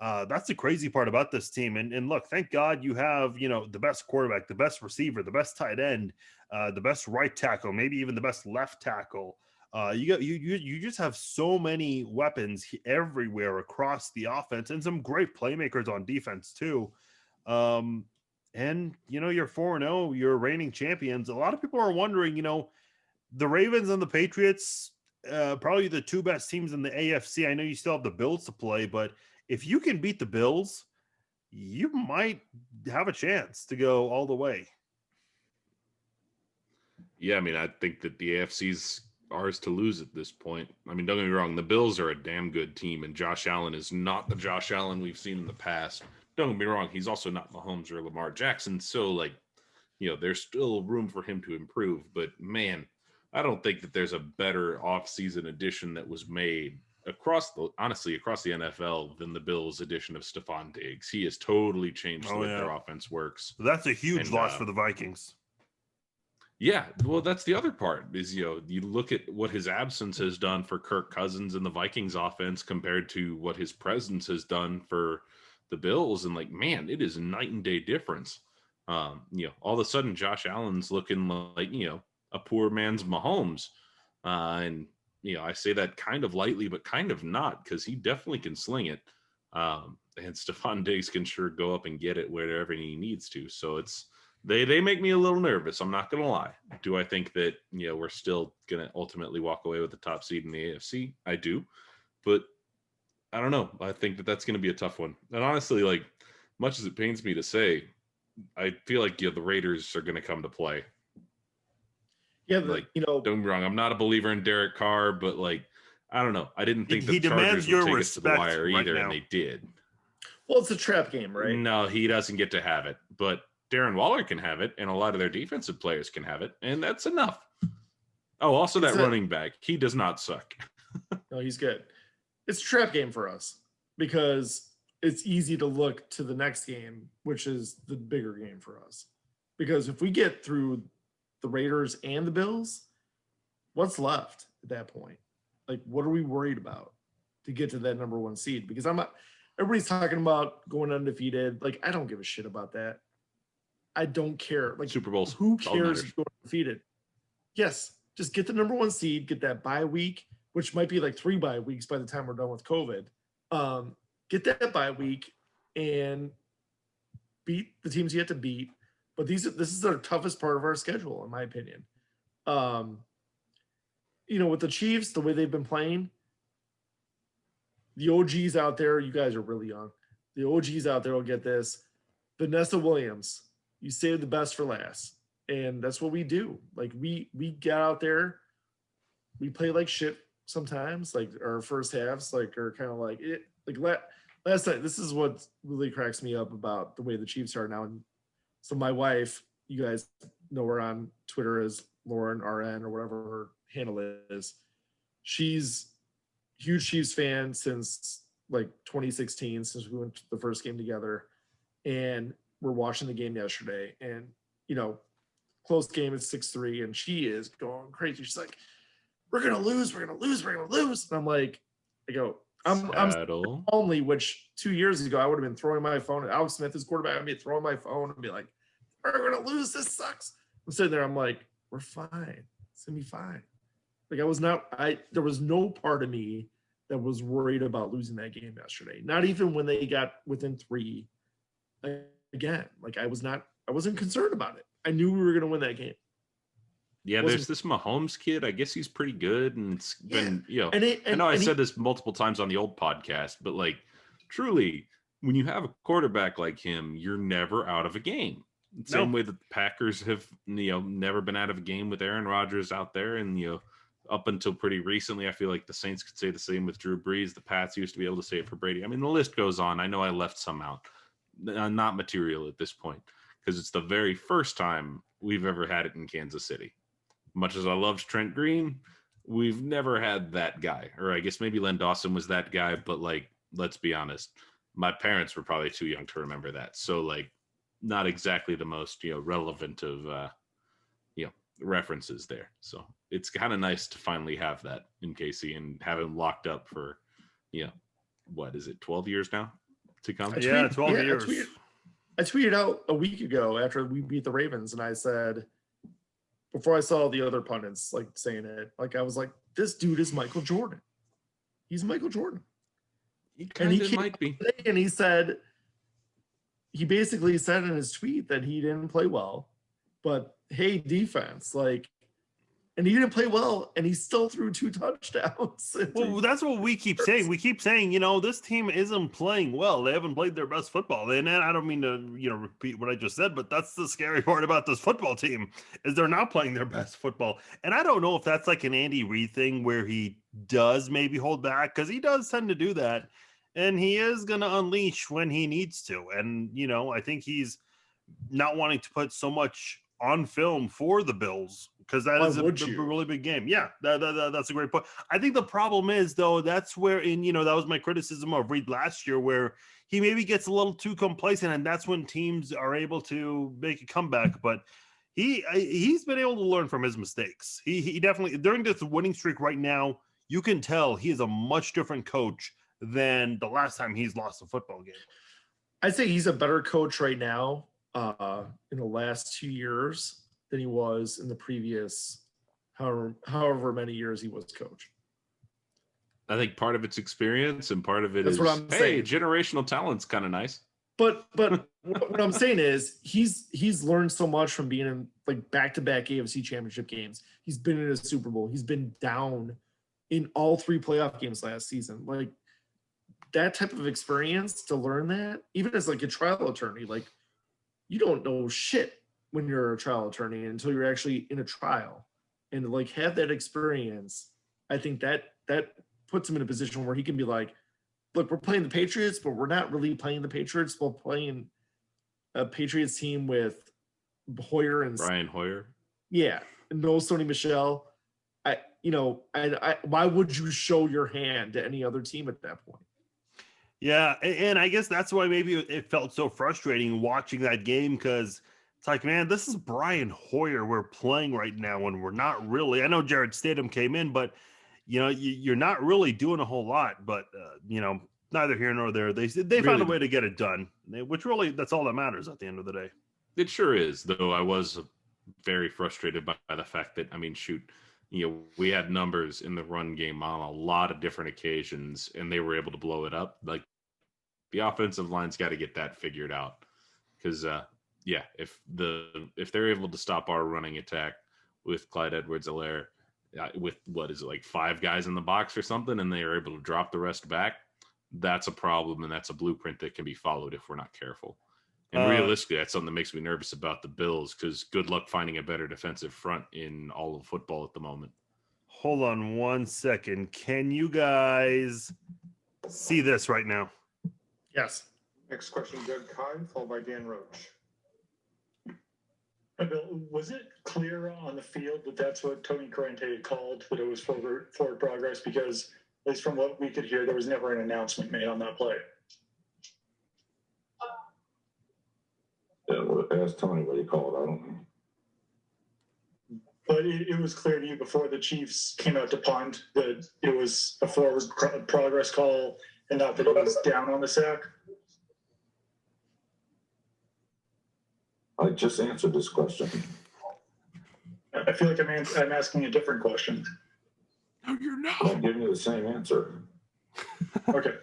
that's the crazy part about this team. And look, thank God you have, the best quarterback, the best receiver, the best tight end, the best right tackle, maybe even the best left tackle. You just have so many weapons everywhere across the offense, and some great playmakers on defense too. And you're 4-0, you're reigning champions. A lot of people are wondering, the Ravens and the Patriots, probably the 2 best teams in the AFC. I know you still have the Bills to play, but if you can beat the Bills, you might have a chance to go all the way. Yeah, I mean, I think that the AFC's ours to lose at this point. I mean, don't get me wrong, the Bills are a damn good team, and Josh Allen is not the Josh Allen we've seen in the past. Don't get me wrong, he's also not Mahomes or Lamar Jackson, so there's still room for him to improve. But man, I don't think that there's a better offseason addition that was made across the NFL than the Bills' addition of Stephon Diggs. He has totally changed the way their offense works. That's a huge loss for the Vikings. Yeah, well, that's the other part is, you look at what his absence has done for Kirk Cousins and the Vikings offense compared to what his presence has done for the Bills. And man, it is a night and day difference. All of a sudden Josh Allen's looking like, a poor man's Mahomes. And I say that kind of lightly, but kind of not, because he definitely can sling it. And Stephon Diggs can sure go up and get it wherever he needs to. So they make me a little nervous. I'm not going to lie. Do I think that, we're still going to ultimately walk away with the top seed in the AFC? I do. But I don't know. I think that that's going to be a tough one. And honestly, much as it pains me to say, I feel like, the Raiders are going to come to play. Yeah, don't get me wrong. I'm not a believer in Derek Carr, but I don't know. I didn't think the Chargers would take us to the wire either, and they did. Well, it's a trap game, right? No, he doesn't get to have it. But Darren Waller can have it, and a lot of their defensive players can have it, and that's enough. Oh, also that running back, he does not suck. No, he's good. It's a trap game for us because it's easy to look to the next game, which is the bigger game for us. Because if we get through the Raiders and the Bills, what's left at that point? Like, what are we worried about to get to that number 1 seed? Because everybody's talking about going undefeated. Like, I don't give a shit about that. I don't care. Like, Super Bowls. Who cares if you're undefeated? Yes, just get the number 1 seed, get that bye week, which might be like 3 bye weeks by the time we're done with COVID. Get that bye week and beat the teams you have to beat. But this is the toughest part of our schedule, in my opinion. With the Chiefs, the way they've been playing, the OGs out there, you guys are really young. The OGs out there will get this. Vanessa Williams, you saved the best for last. And that's what we do. Like, we get out there, we play like shit sometimes. Like, our first halves, like, are kind of like it. Like, last night, this is what really cracks me up about the way the Chiefs are now. And so my wife, you guys know her on Twitter as Lauren RN or whatever her handle is. She's a huge Chiefs fan since like 2016, since we went to the first game together. And we're watching the game yesterday. And, close game is 6-3. And she is going crazy. She's like, we're going to lose. We're going to lose. We're going to lose. And I'm like, I'm only, which 2 years ago, I would have been throwing my phone. Alex Smith is quarterback. I'd be throwing my phone and be like, we're going to lose. This sucks. I'm sitting there. I'm like, we're fine. It's going to be fine. Like, there was no part of me that was worried about losing that game yesterday. Not even when they got within 3 again. Like, I wasn't concerned about it. I knew we were going to win that game. Yeah, there's this Mahomes kid. I guess he's pretty good, and it's been, I said this multiple times on the old podcast, but like, truly, when you have a quarterback like him, you're never out of a game. Same way that the Packers have, never been out of a game with Aaron Rodgers out there, and up until pretty recently, I feel like the Saints could say the same with Drew Brees. The Pats used to be able to say it for Brady. I mean, the list goes on. I know I left some out, not material at this point, because it's the very first time we've ever had it in Kansas City. Much as I loved Trent Green, we've never had that guy. Or I guess maybe Len Dawson was that guy, but like, let's be honest, my parents were probably too young to remember that. So like, not exactly the most, relevant of, references there. So it's kind of nice to finally have that in KC and have him locked up for, what is it, 12 years now to come? 12 years. I tweeted out a week ago after we beat the Ravens, and I said, before I saw the other pundits like saying it, like, I was like, this dude is Michael Jordan. He's Michael Jordan. He kind of might be. And he basically said in his tweet that he didn't play well, but hey, defense, like, and he didn't play well, and he still threw 2 touchdowns. Well, that's what we keep saying. We keep saying, this team isn't playing well. They haven't played their best football. And I don't mean to, repeat what I just said, but that's the scary part about this football team is they're not playing their best football. And I don't know if that's like an Andy Reid thing where he does maybe hold back, because he does tend to do that. And he is going to unleash when he needs to. And, I think he's not wanting to put so much on film for the Bills, because that is a really big game. Yeah, that's a great point. I think the problem is, though, that's where that was my criticism of Reid last year, where he maybe gets a little too complacent, and that's when teams are able to make a comeback. But he's been able to learn from his mistakes. He definitely, during this winning streak right now, you can tell he is a much different coach than the last time he's lost a football game. I'd say he's a better coach right now in the last 2 years than he was in the previous however many years he was coach. I think part of it's experience and part of it That's is, what I'm saying. Generational talent's kind of nice. But what I'm saying is he's learned so much from being in like back-to-back AFC championship games. He's been in a Super Bowl. He's been down in all 3 playoff games last season. Like, that type of experience, to learn that, even as like a trial attorney, like, you don't know shit when you're a trial attorney until you're actually in a trial, and like have that experience. I think that puts him in a position where he can be like, look, we're playing the Patriots, but we're not really playing the Patriots. We're playing a Patriots team with Hoyer and Brian Hoyer. Yeah, no Sony Michel. Why would you show your hand to any other team at that point? Yeah, and I guess that's why maybe it felt so frustrating watching that game, because it's like, man, this is Brian Hoyer we're playing right now, and we're not really. I know Jared Stidham came in, but you're not really doing a whole lot. But neither here nor there. They found a way to get it done, which really that's all that matters at the end of the day. It sure is, though. I was very frustrated by the fact that, we had numbers in the run game on a lot of different occasions, and they were able to blow it up. Like, the offensive line's got to get that figured out, because if they're able to stop our running attack with Clyde Edwards-Helaire with what is it, like 5 guys in the box or something, and they are able to drop the rest back, that's a problem, and that's a blueprint that can be followed if we're not careful. And realistically, that's something that makes me nervous about the Bills, because good luck finding a better defensive front in all of football at the moment. Hold on one second. Can you guys see this right now? Yes. Next question, Doug Kine, followed by Dan Roach. Bill, was it clear on the field that that's what Tony Corrente called, that it was forward progress? Because, at least from what we could hear, there was never an announcement made on that play. Yeah, well, ask Tony what he called. I don't know. But it was clear to you before the Chiefs came out to punt that it was a forward progress call and not that it was down on the sack? I just answered this question. I feel like I'm asking a different question. No, you're not. I'm giving you the same answer. Okay.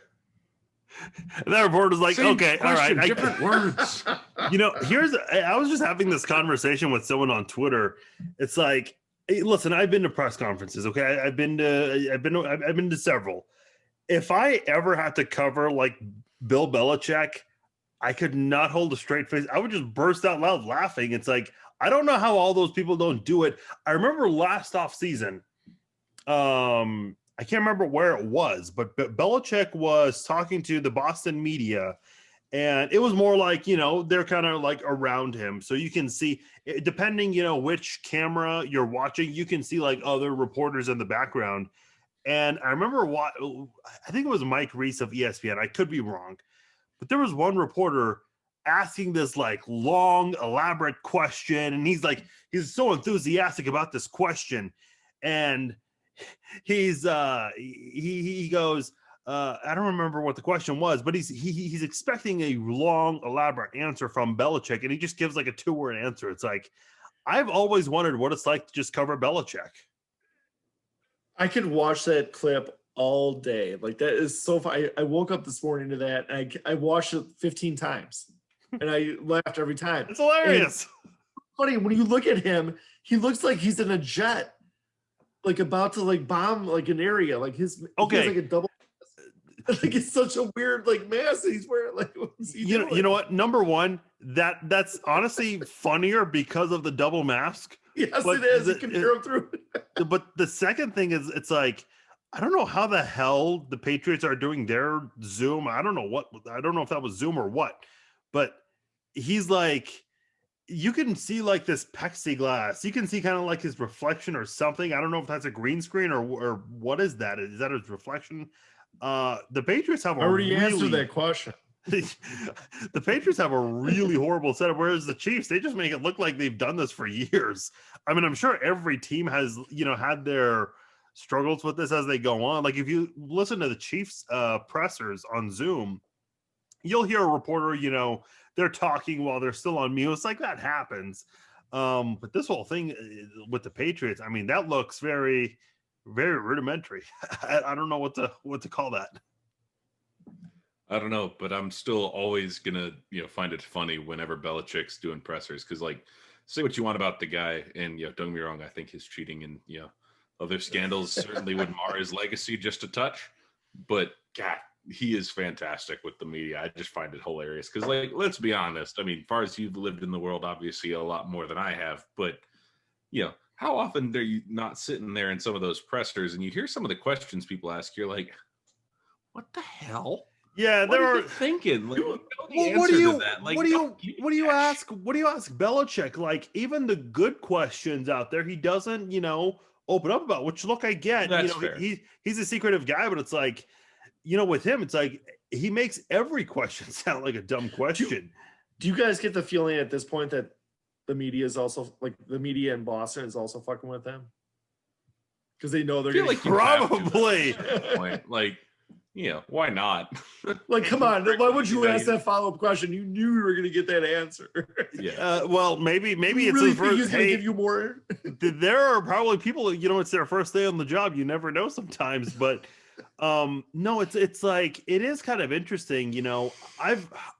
And that reporter's like, Same okay, question, all right. different words. I was just having this conversation with someone on Twitter. It's like, hey, listen, I've been to press conferences. Okay. I've been to several. If I ever had to cover like Bill Belichick, I could not hold a straight face. I would just burst out loud laughing. It's like, I don't know how all those people don't do it. I remember last off season, I can't remember where it was, but Belichick was talking to the Boston media, and it was more like, they're kind of like around him. So you can see, depending, which camera you're watching, you can see like other reporters in the background. And I remember I think it was Mike Reese of ESPN. I could be wrong, but there was one reporter asking this like long, elaborate question. And he's so enthusiastic about this question. And he goes, I don't remember what the question was, but he's expecting a long, elaborate answer from Belichick, and he just gives like a 2-word answer. It's like, I've always wondered what it's like to just cover Belichick. I could watch that clip all day. Like, that is so fun. I woke up this morning to that, and I watched it 15 times, and I laughed every time. It's hilarious. Funny, when you look at him, he looks like he's in a jet, like about to like bomb like an area. Like he has like a double. Like, it's such a weird like mask he's wearing. Like, what's he doing? You know what? Number one, that's honestly funnier because of the double mask. Yes, it is. You can hear him through. But the second thing is, it's like, I don't know how the hell the Patriots are doing their Zoom. I don't know if that was Zoom or what, but he's like, you can see like this plexiglass. You can see kind of like his reflection or something. I don't know if that's a green screen or what is that? Is that his reflection? The Patriots have answered that question. The Patriots have a really horrible setup, whereas the Chiefs, they just make it look like they've done this for years. I mean, I'm sure every team has, had their struggles with this as they go on. Like, if you listen to the Chiefs pressers on Zoom, you'll hear a reporter, they're talking while they're still on mute. It's like, that happens. But this whole thing with the Patriots, I mean, that looks very, very rudimentary. I don't know what to call that. I don't know, but I'm still always gonna, find it funny whenever Belichick's doing pressers, because, like, say what you want about the guy, and don't get me wrong, I think his cheating and other scandals certainly would mar his legacy just a touch. But God, he is fantastic with the media. I just find it hilarious because, like, let's be honest. I mean, Farz, you've lived in the world obviously a lot more than I have, but how often are you not sitting there in some of those pressers and you hear some of the questions people ask? You're like, what the hell? Yeah, What there are are you thinking? Like, Well, what what do do you? you That. Like, what do you don't give me what do you that ask what do you ask Belichick? Like even the good questions out there, he doesn't open up about. Which look, I get. That's fair. He's a secretive guy, but it's like with him, it's like he makes every question sound like a dumb question. Do you guys get the feeling at this point that the media is also like the media in Boston is also fucking with them? Because they know they're feel gonna like you have to, Probably. at that point. Like, why not? like, come on, why would you ask know, that follow-up question? You knew you were gonna get that answer. Yeah. Well, maybe You it's really his think first. he's gonna Hey, give you more? there are probably people. It's their first day on the job. You never know sometimes, but no, it's like it is kind of interesting. I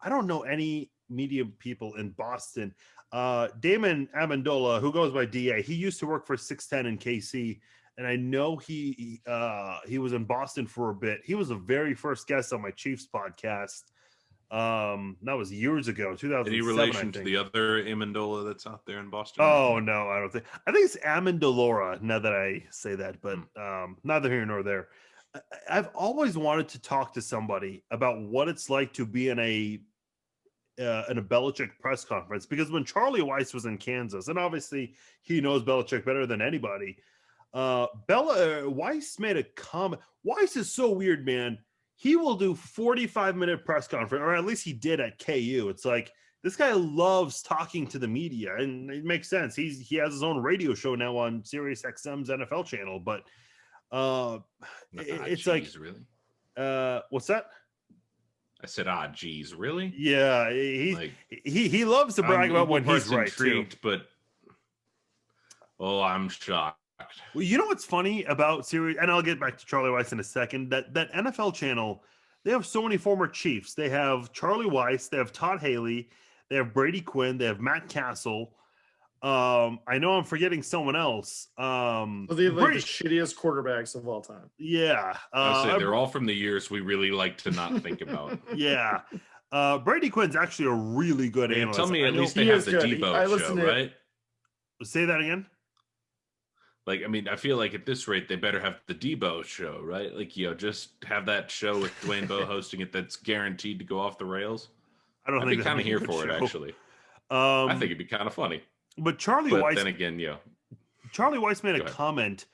don't know any media people in Boston. Damon Amendola, who goes by DA, he used to work for 610 in KC, and I know he was in Boston for a bit. He was the very first guest on my Chiefs podcast. That was years ago, 2007. Any relation to the other Amendola that's out there in Boston? Oh no, I don't think. I think it's Amendolora. Now that I say that, but neither here nor there. I've always wanted to talk to somebody about what it's like to be in a Belichick press conference, because when Charlie Weiss was in Kansas, and obviously he knows Belichick better than anybody, Weiss made a comment. Weiss is so weird, man. He will do 45-minute press conference, or at least he did at KU. It's like this guy loves talking to the media, and it makes sense. He has his own radio show now on Sirius XM's NFL channel, but it's like really. What's that? I said, geez, really? Yeah, he loves to brag about when he's right intrigued, too. But I'm shocked. Well, you know what's funny about Sirius, and I'll get back to Charlie Weiss in a second. That NFL channel, they have so many former Chiefs. They have Charlie Weiss, they have Todd Haley, they have Brady Quinn, they have Matt Castle. I know I'm forgetting someone else. So they have like the shittiest quarterbacks of all time. Yeah. I would say they're all from the years we really like to not think about. Yeah. Brady Quinn's actually a really good analyst. Tell me at least they have the good. Debo show, right? Say that again? Like, I mean, I feel like at this rate, they better have the Debo show, right? Like, just have that show with Dwayne Bowe hosting it that's guaranteed to go off the rails. I'd be kind of here for it, actually. I think it'd be kind of funny. But Weiss, then again, Charlie Weiss made a comment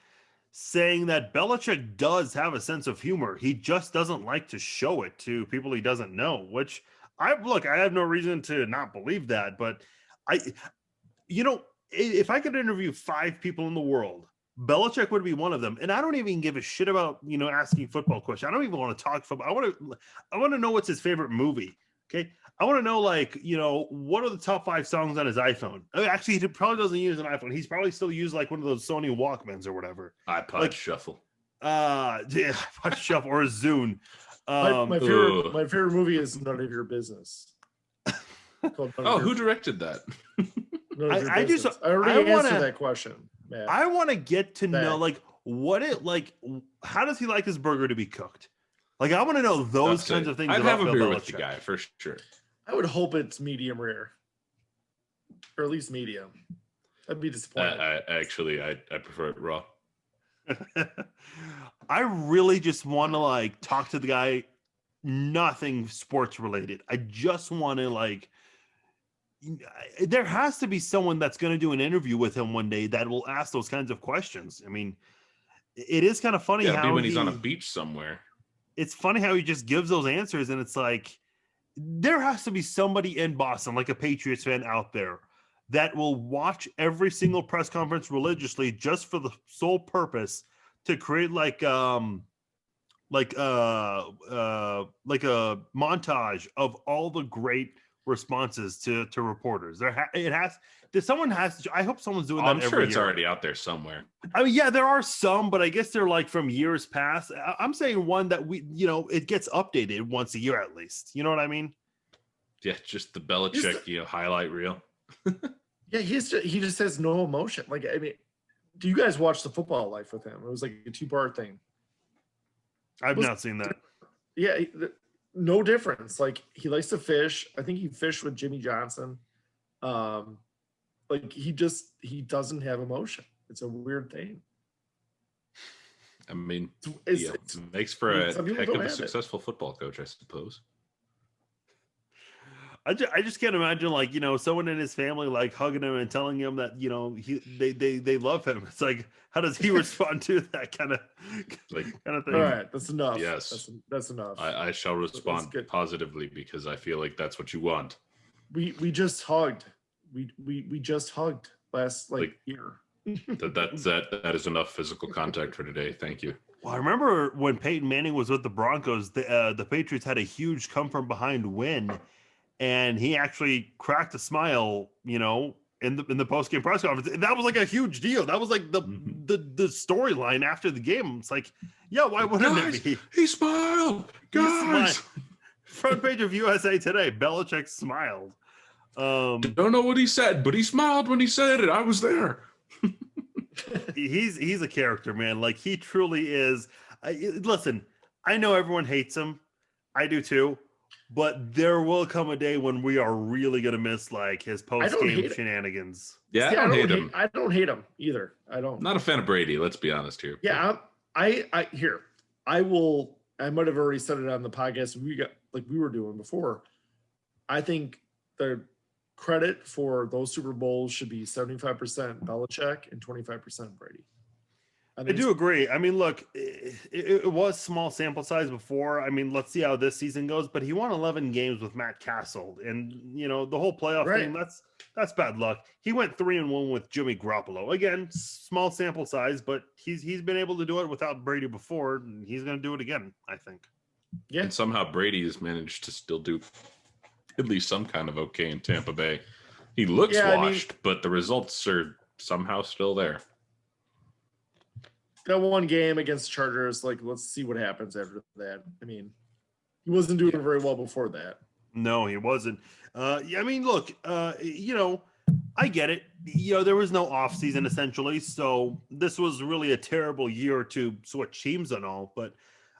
saying that Belichick does have a sense of humor. He just doesn't like to show it to people he doesn't know, which I have no reason to not believe that. But if I could interview 5 people in the world, Belichick would be one of them. And I don't even give a shit about, asking football questions. I don't even want to talk football. I want to know what's his favorite movie. Okay. I want to know, what are the top 5 songs on his iPhone? Actually, he probably doesn't use an iPhone. He's probably still use one of those Sony Walkmans or whatever. iPod Shuffle. Yeah, iPod Shuffle or a Zune. My favorite movie is None of Your Business. Who directed that? I already answered that question, Matt. I want to get to know how does he like his burger to be cooked? I want to know those kinds of things. I'd have a beer Belichick. with the guy for sure. I would hope it's medium rare, or at least medium. I'd be disappointed. I prefer it raw. I really just want to talk to the guy. Nothing sports related. I just want to there has to be someone that's going to do an interview with him one day that will ask those kinds of questions. I mean, it is kind of funny how when he's on a beach somewhere. It's funny how he just gives those answers, and it's like there has to be somebody in Boston, like a Patriots fan out there, that will watch every single press conference religiously just for the sole purpose to create like a montage of all the great responses to reporters. I hope someone's doing that. I'm sure it's already out there somewhere. I mean, yeah, there are some, but I guess they're from years past. I'm saying one that it gets updated once a year at least. You know what I mean? Yeah, just the Belichick, highlight reel. Yeah, he just has no emotion. I mean, do you guys watch The Football Life with him? It was a 2-part thing. I've not seen that. Yeah, no difference. He likes to fish. I think he fished with Jimmy Johnson. He doesn't have emotion. It's a weird thing. I mean, It's- it makes for a some people heck don't of a have it. successful football coach, I suppose. I just can't imagine, like, someone in his family like hugging him and telling him that they love him. It's like, how does he respond to that kind of Like, thing? All right, that's enough. Yes. That's enough. I shall respond good. positively because I feel like that's what you want. We just hugged. We just hugged last year. That is enough physical contact for today. Thank you. Well, I remember when Peyton Manning was with the Broncos, the Patriots had a huge come from behind win, and he actually cracked a smile, in the post game press conference. That was like a huge deal. That was like the storyline after the game. It's like, yeah, why wouldn't it be? He smiled, guys. Front page of USA Today. Belichick smiled. Don't know what he said, but he smiled when he said it. I was there. He's a character, man. Like, he truly is. Listen, I know everyone hates him. I do too. But there will come a day when we are really gonna miss like his post-game shenanigans. Yeah, I don't hate him. I don't hate him either. I don't. Not a fan of Brady. Let's be honest here. Yeah, I might have already said it on the podcast we were doing before. I think the credit for those Super Bowls should be 75% Belichick and 25% Brady. I do agree. I mean, look, it was small sample size before. I mean, let's see how this season goes. But he won 11 games with Matt Castle, and the whole playoff thing. That's bad luck. He went 3-1 with Jimmy Garoppolo. Again, small sample size, but he's been able to do it without Brady before, and he's going to do it again, I think. Yeah. And somehow Brady has managed to still do at least some kind of okay in Tampa Bay. He looks washed, but the results are somehow still there. That one game against the Chargers, let's see what happens after that. I mean, he wasn't doing very well before that. No, he wasn't. I mean, look, I get it. There was no offseason essentially, so this was really a terrible year to switch teams and all. But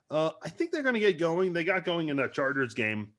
I think they're going to get going. They got going in that Chargers game.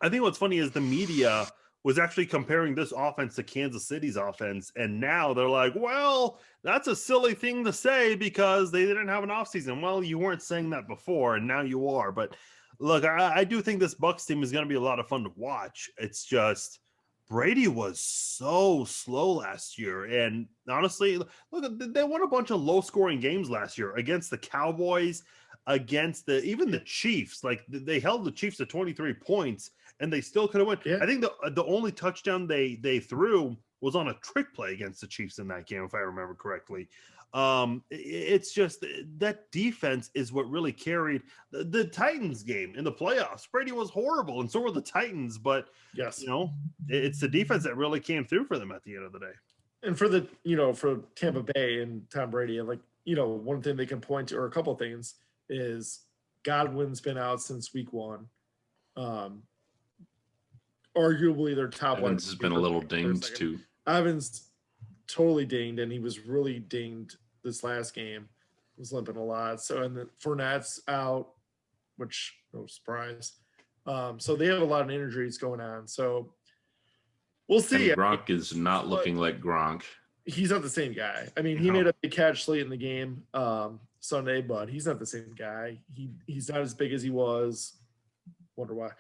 I think what's funny is the media was actually comparing this offense to Kansas City's offense. And now they're like, well, that's a silly thing to say because they didn't have an offseason. Well, you weren't saying that before, and now you are. But look, I do think this Bucs team is going to be a lot of fun to watch. It's just Brady was so slow last year. And honestly, look, they won a bunch of low-scoring games last year against the Cowboys, against even the Chiefs. Like, they held the Chiefs to 23 points, and they still could have won. Yeah. I think the only touchdown they threw was on a trick play against the Chiefs in that game, if I remember correctly. It's just that defense is what really carried the Titans game in the playoffs. Brady was horrible, and so were the Titans. But yes, it's the defense that really came through for them at the end of the day. And for for Tampa Bay and Tom Brady, one thing they can point to, or a couple of things, is Godwin's been out since week 1. Arguably their top one. Evans has been a little dinged too. Evans totally dinged, and he was really dinged this last game. He was limping a lot. So, and then Fournette's out, which no surprise. So they have a lot of injuries going on. So we'll see. And Gronk is not looking like Gronk. He's not the same guy. I mean, he made a big catch late in the game Sunday, but he's not the same guy. He's not as big as he was. Wonder why.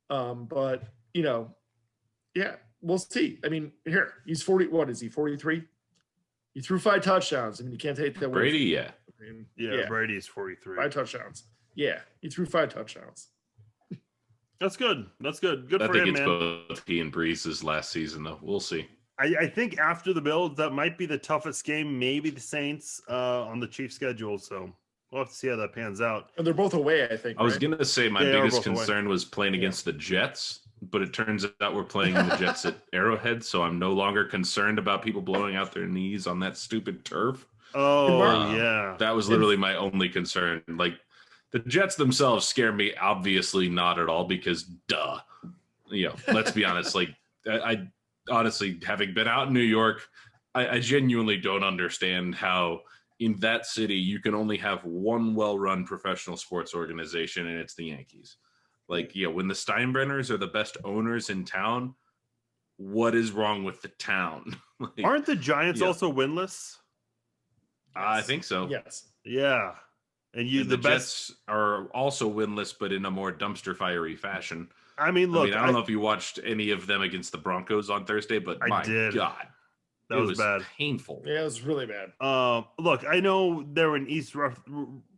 But yeah, we'll see. I mean, he's 40. What is he? 43. He threw 5 touchdowns. I mean, you can't take that. Brady, yeah. Yeah, Brady's 43. 5 touchdowns. Yeah, he threw 5 touchdowns. That's good. Good for him, man. I think it's both he and Breeze's last season, though. We'll see. I think after the Bills, that might be the toughest game. Maybe the Saints on the Chiefs schedule. So we'll have to see how that pans out. And they're both away, I think. I was going to say my biggest concern was playing against the Jets, but it turns out we're playing the Jets at Arrowhead, so I'm no longer concerned about people blowing out their knees on that stupid turf. Oh, yeah. That was literally my only concern. Like, the Jets themselves scare me, obviously not at all, because duh. Let's be honest. Like, I honestly, having been out in New York, I genuinely don't understand how in that city you can only have one well-run professional sports organization, and it's the Yankees. Like, when the Steinbrenners are the best owners in town, what is wrong with the town? Aren't the Giants also winless? I think so. Yes. Yeah. And the Jets are also winless, but in a more dumpster fiery fashion. I mean, look, I don't know if you watched any of them against the Broncos on Thursday, but my God, that was bad, painful. Yeah, it was really bad. Look, I know they're in East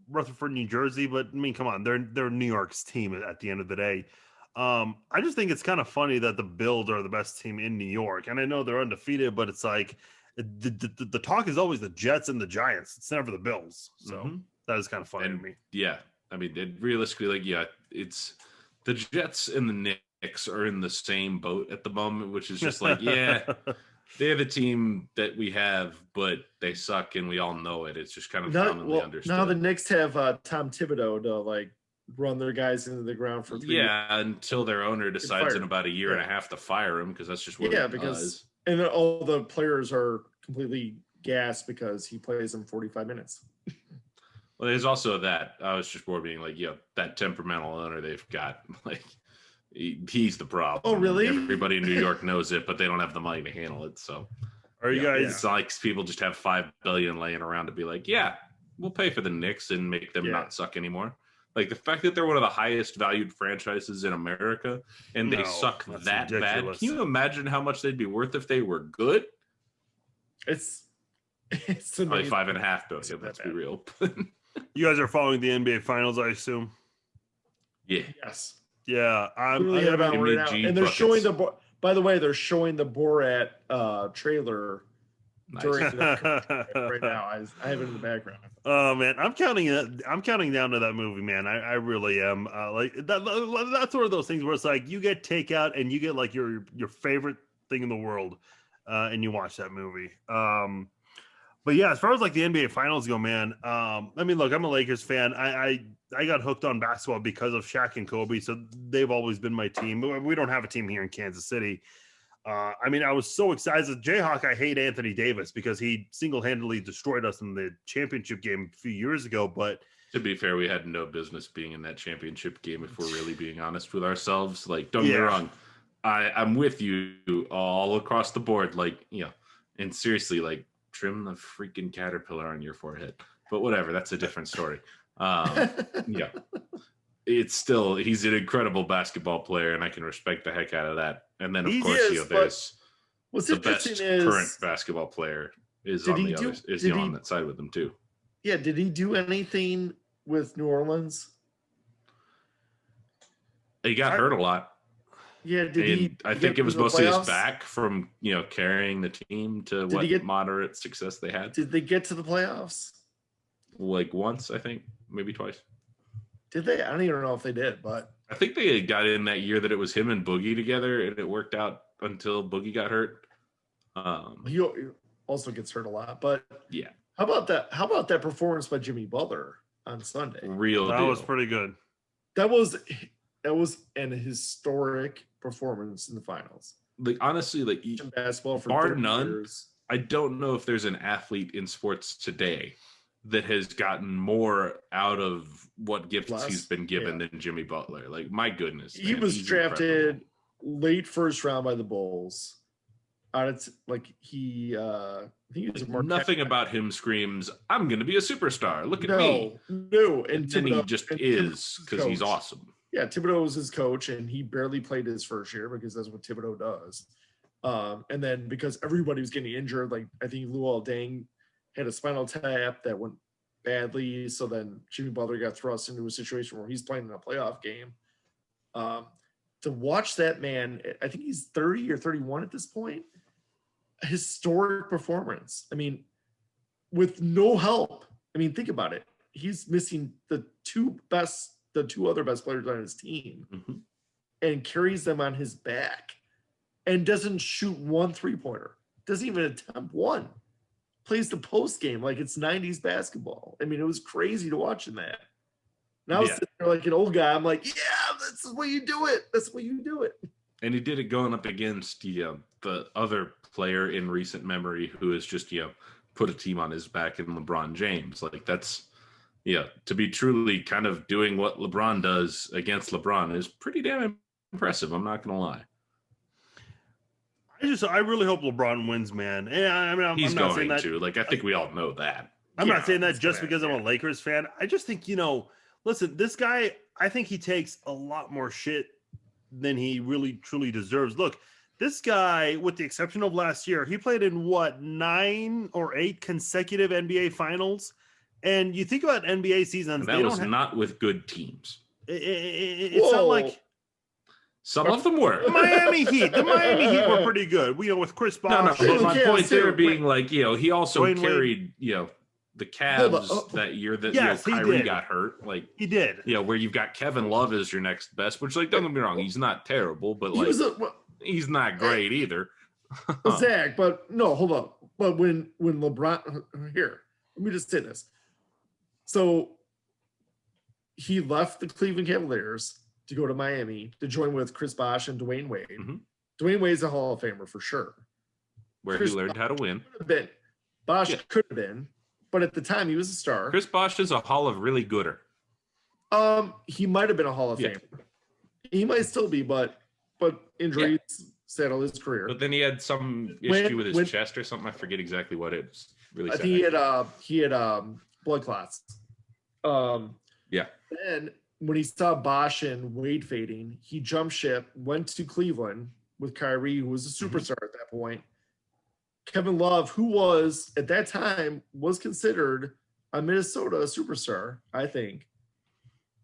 Rutherford, New Jersey, but I mean, come on, they're New York's team at the end of the day. I just think it's kind of funny that the Bills are the best team in New York, and I know they're undefeated, but it's like the talk is always the Jets and the Giants. It's never the Bills, so that is kind of funny to me. Yeah, I mean, realistically, it's the Jets and the Knicks are in the same boat at the moment, which is just like, yeah, they're the team that we have, but they suck, and we all know it. It's just kind of commonly understood. Now the Knicks have Tom Thibodeau to run their guys into the ground for 3 years. Until their owner decides in about a year and a half to fire him, because that's just what he does. And all the players are completely gassed because he plays them 45 minutes. Well, there's also that. I was just more being like, that temperamental owner they've got, he's the problem. Oh, really? Everybody in New York knows it, but they don't have the money to handle it. So, are you guys? It's not like people just have $5 billion laying around to be like, we'll pay for the Knicks and make them not suck anymore. Like the fact that they're one of the highest valued franchises in America and they suck that bad. Can you imagine how much they'd be worth if they were good? It's probably $5.5 billion. Let's be real. You guys are following the NBA Finals, I assume. Yeah. Yes. Yeah. And they're showing by the way, they're showing the Borat trailer during right now. I have it in the background. Oh man, I'm counting down to that movie, man. I really am. That's one of those things where it's like you get takeout and you get like your favorite thing in the world, and you watch that movie. But yeah, as far as like the NBA Finals go, man. I mean, look, I'm a Lakers fan. I got hooked on basketball because of Shaq and Kobe, so they've always been my team. We don't have a team here in Kansas City. I mean, I was so excited. Jayhawk, I hate Anthony Davis because he single-handedly destroyed us in the championship game a few years ago. But to be fair, we had no business being in that championship game if we're really being honest with ourselves. Like, don't get me wrong. I'm with you all across the board. Like, and seriously, like, trim the freaking caterpillar on your forehead. But whatever, that's a different story. It's still, he's an incredible basketball player, and I can respect the heck out of that. And then, of course, there's the best current basketball player is on that side with him too. Yeah, did he do anything with New Orleans? He got hurt a lot. Yeah, I think it was mostly his back from carrying the team to moderate success they had. Did they get to the playoffs? Like once, I think, maybe twice. Did they? I don't even know if they did, but I think they got in that year that it was him and Boogie together, and it worked out until Boogie got hurt. He also gets hurt a lot, but yeah. How about that performance by Jimmy Butler on Sunday? That was pretty good. That was an historic performance in the finals. Like honestly, like basketball for bar none. Years. I don't know if there's an athlete in sports today that has gotten more out of what gifts he's been given than Jimmy Butler. Like, my goodness. He was drafted late first round by the Bulls. I think he was nothing about him screams, I'm going to be a superstar. Look at me. No. And then he just is because he's awesome. Yeah, Thibodeau was his coach, and he barely played his first year because that's what Thibodeau does. And then because everybody was getting injured, like I think Luol Deng had a spinal tap that went badly. So then Jimmy Butler got thrust into a situation where he's playing in a playoff game. To watch that man, I think he's 30 or 31 at this point, a historic performance. I mean, with no help. I mean, think about it. He's missing the two other best players on his team and carries them on his back and doesn't shoot one 3-pointer. Doesn't even attempt one. Plays the post game like it's 90s basketball. I mean, it was crazy to watch in that. Now sitting there like an old guy. I'm like, yeah, that's the way you do it. That's the way you do it. And he did it going up against the other player in recent memory who has just put a team on his back in LeBron James. Like that's to be truly kind of doing what LeBron does against LeBron is pretty damn impressive. I'm not gonna lie. I really hope LeBron wins, man. Yeah, I mean, he's going to. Like, I think we all know that. I'm not saying that it's just gonna because I'm a happen. Lakers fan. I just think, listen, this guy, I think he takes a lot more shit than he really truly deserves. Look, this guy, with the exception of last year, he played in 9 or 8 consecutive NBA finals. And you think about NBA seasons, And that was not with good teams. It's not like some of them were. the Miami Heat were pretty good. With Chris Bosh. But my Cavs point there too. being like, he also Dwayne Wade. carried, the Cavs that year that Yes, he Kyrie did. got hurt. Like He did. where you've got Kevin Love as your next best, which don't get me wrong, he's not terrible, but He like was he's not great either. Zach, but no, hold on. But when LeBron here, let me just say this. So he left the Cleveland Cavaliers to go to Miami to join with Chris Bosh and Dwayne Wade. Mhm. Dwayne Wade's a Hall of Famer for sure. Where Chris he learned how to win. Could have been. Bosh Yeah. could have been, but at the time he was a star. Chris Bosh is a Hall of really gooder. He might have been a Hall of Yeah. Famer. He might still be, but injuries saddled his career. But then he had some issue with his chest or something. I forget exactly what it was. Really I sad. think he had blood clots. Yeah. Then when he saw Bosh and Wade fading, he jumped ship, went to Cleveland with Kyrie, who was a superstar at that point. Kevin Love, who was at that time was considered a Minnesota superstar, I think.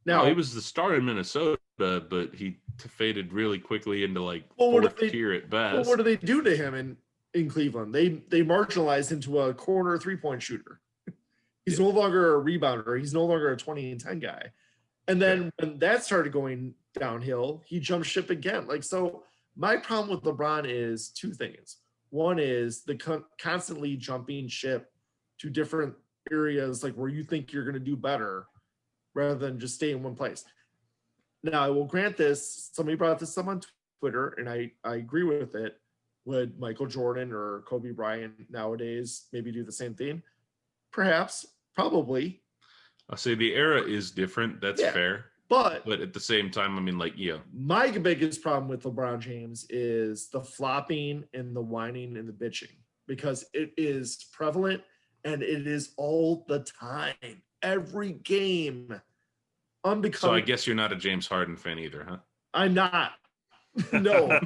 Now he was the star in Minnesota, but he faded really quickly into like Well, what fourth did they- tier at best. Well, what do they do to him in Cleveland? They marginalized into a corner 3-point shooter. He's no longer a rebounder. He's no longer a 20 and 10 guy. And then when that started going downhill, he jumped ship again. Like, so my problem with LeBron is 2 things. One is the constantly jumping ship to different areas, like where you think you're going to do better rather than just stay in one place. Now, I will grant this. Somebody brought this up on Twitter, and I agree with it. Would Michael Jordan or Kobe Bryant nowadays maybe do the same thing? Perhaps, probably. I'll say the era is different. That's fair. But at the same time, I mean, like, my biggest problem with LeBron James is the flopping and the whining and the bitching, because it is prevalent and it is all the time, every game. So I guess you're not a James Harden fan either, huh? I'm not. No,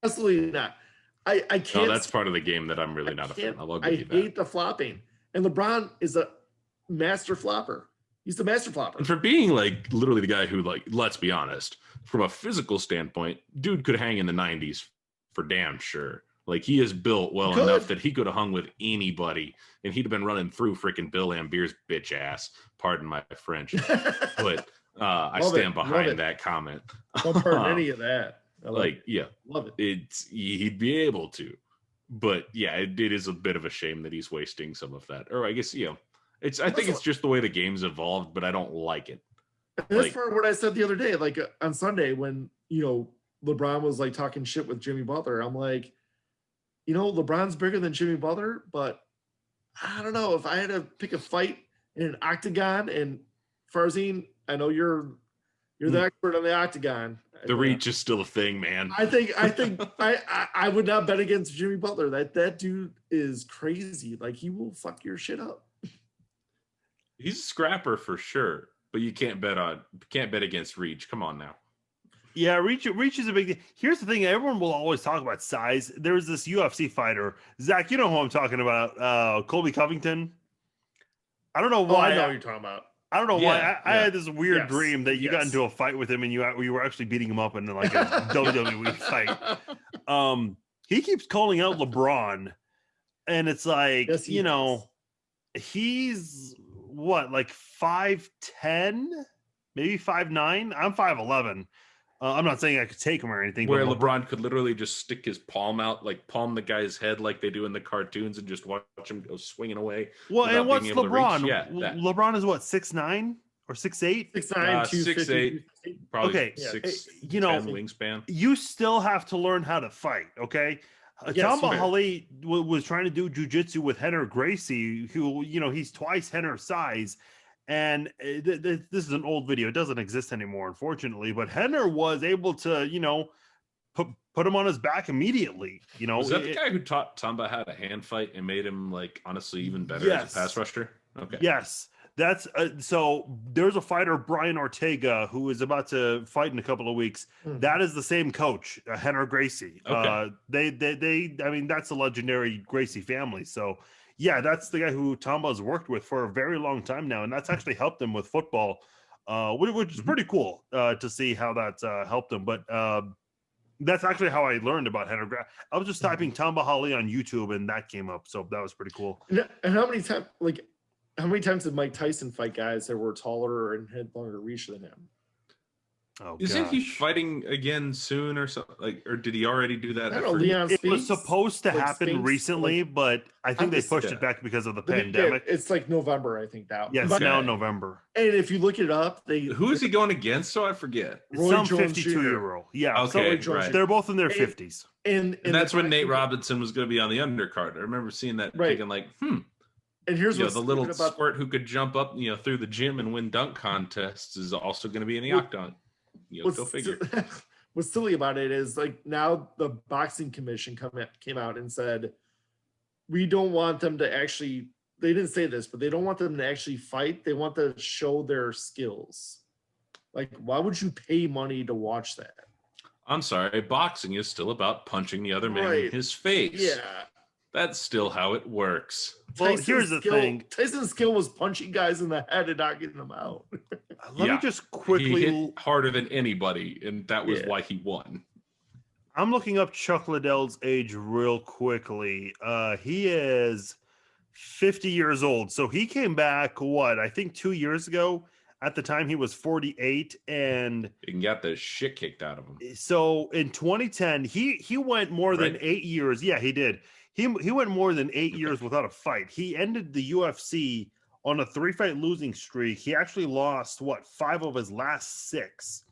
absolutely not. I can't. No, that's part of the game that I'm really not a fan of. I'll give you that. I hate the flopping. And LeBron is a master flopper. He's the master flopper. And for being like literally the guy who, like, let's be honest, from a physical standpoint, dude could hang in the 90s for damn sure. Like, he is built well enough that he could have hung with anybody and he'd have been running through freaking Bill Lambier's bitch ass. Pardon my French. But I stand behind that comment. Don't pardon any of that. Love it. He'd be able to. But yeah, it is a bit of a shame that he's wasting some of that. Or I guess, I think it's just the way the game's evolved, but I don't like it. That's for what I said the other day, like on Sunday when, LeBron was like talking shit with Jimmy Butler. I'm like, LeBron's bigger than Jimmy Butler, but I don't know if I had to pick a fight in an octagon. And Farzin, I know you're the expert on the octagon. The reach is still a thing, man. I think I would not bet against Jimmy Butler. That dude is crazy. Like, he will fuck your shit up. He's a scrapper for sure, but you can't bet against reach. Come on now. Yeah, reach is a big deal. Here's the thing: everyone will always talk about size. There's this UFC fighter, Zach. You know who I'm talking about? Colby Covington. I don't know why. I know what you're talking about. I don't know why. I had this weird dream that you got Yes. into a fight with him and you were actually beating him up in like a WWE fight. He keeps calling out LeBron, and it's like, Yes, he is. he's what, like 5'10", maybe 5'9". I'm 5'11". I'm not saying I could take him or anything. Where but LeBron could literally just stick his palm out, like palm the guy's head like they do in the cartoons and just watch him go swinging away. Well, and what's being able to reach. LeBron? Yeah, that. LeBron is what, 6'9" or 6'8"? 6'9", 6'8". Probably Okay, 6'10" you wingspan. You still have to learn how to fight, okay? Tamba fair. Hali was trying to do jujitsu with Henner Gracie, who, he's twice Henner's size. And this is an old video. It doesn't exist anymore, unfortunately. But Henner was able to, put him on his back immediately. You know, Was that the guy who taught Tamba how to hand fight and made him like honestly even better as a pass rusher? Okay. Yes. That's so there's a fighter, Brian Ortega, who is about to fight in a couple of weeks. That is the same coach, Henry Gracie. Okay. I mean, that's a legendary Gracie family. So yeah, that's the guy who Tamba's worked with for a very long time now. And that's actually helped him with football, which is pretty cool to see how that's helped him. But that's actually how I learned about Henry Gracie. I was just typing Tamba Hali on YouTube and that came up. So that was pretty cool. And how many times did Mike Tyson fight guys that were taller and had longer reach than him? Oh, Isn't he fighting again soon or something? Like, or did he already do that? I don't know, Leon It Spinks, was supposed to happen Spinks, recently, but I think they pushed it back because of the pandemic. It's like November, I think now. Yes, now November. And if you look it up, who is he going against? So I forget. Some 52-year-old. Yeah, okay, right. They're both in their 50s. And that's when Nate Robinson was going to be on the undercard. I remember seeing that, thinking like, And here's the little squirt who could jump up, through the gym and win dunk contests is also going to be in the octagon. Go figure. What's silly about it is like now the boxing commission came out and said, we don't want them to actually. They didn't say this, but they don't want them to actually fight. They want to show their skills. Like, why would you pay money to watch that? I'm sorry, boxing is still about punching the other man in his face. Yeah. That's still how it works. Well, here's the thing. Tyson's skill was punching guys in the head and knocking them out. Let me just quickly. He hit harder than anybody, and that was why he won. I'm looking up Chuck Liddell's age real quickly. He is 50 years old. So he came back, I think 2 years ago. At the time, he was 48, and he got the shit kicked out of him. So in 2010, he went more than 8 years. Yeah, he did. He went more than 8 years without a fight. He ended the UFC on a 3-fight losing streak. He actually lost 5 of his last 6.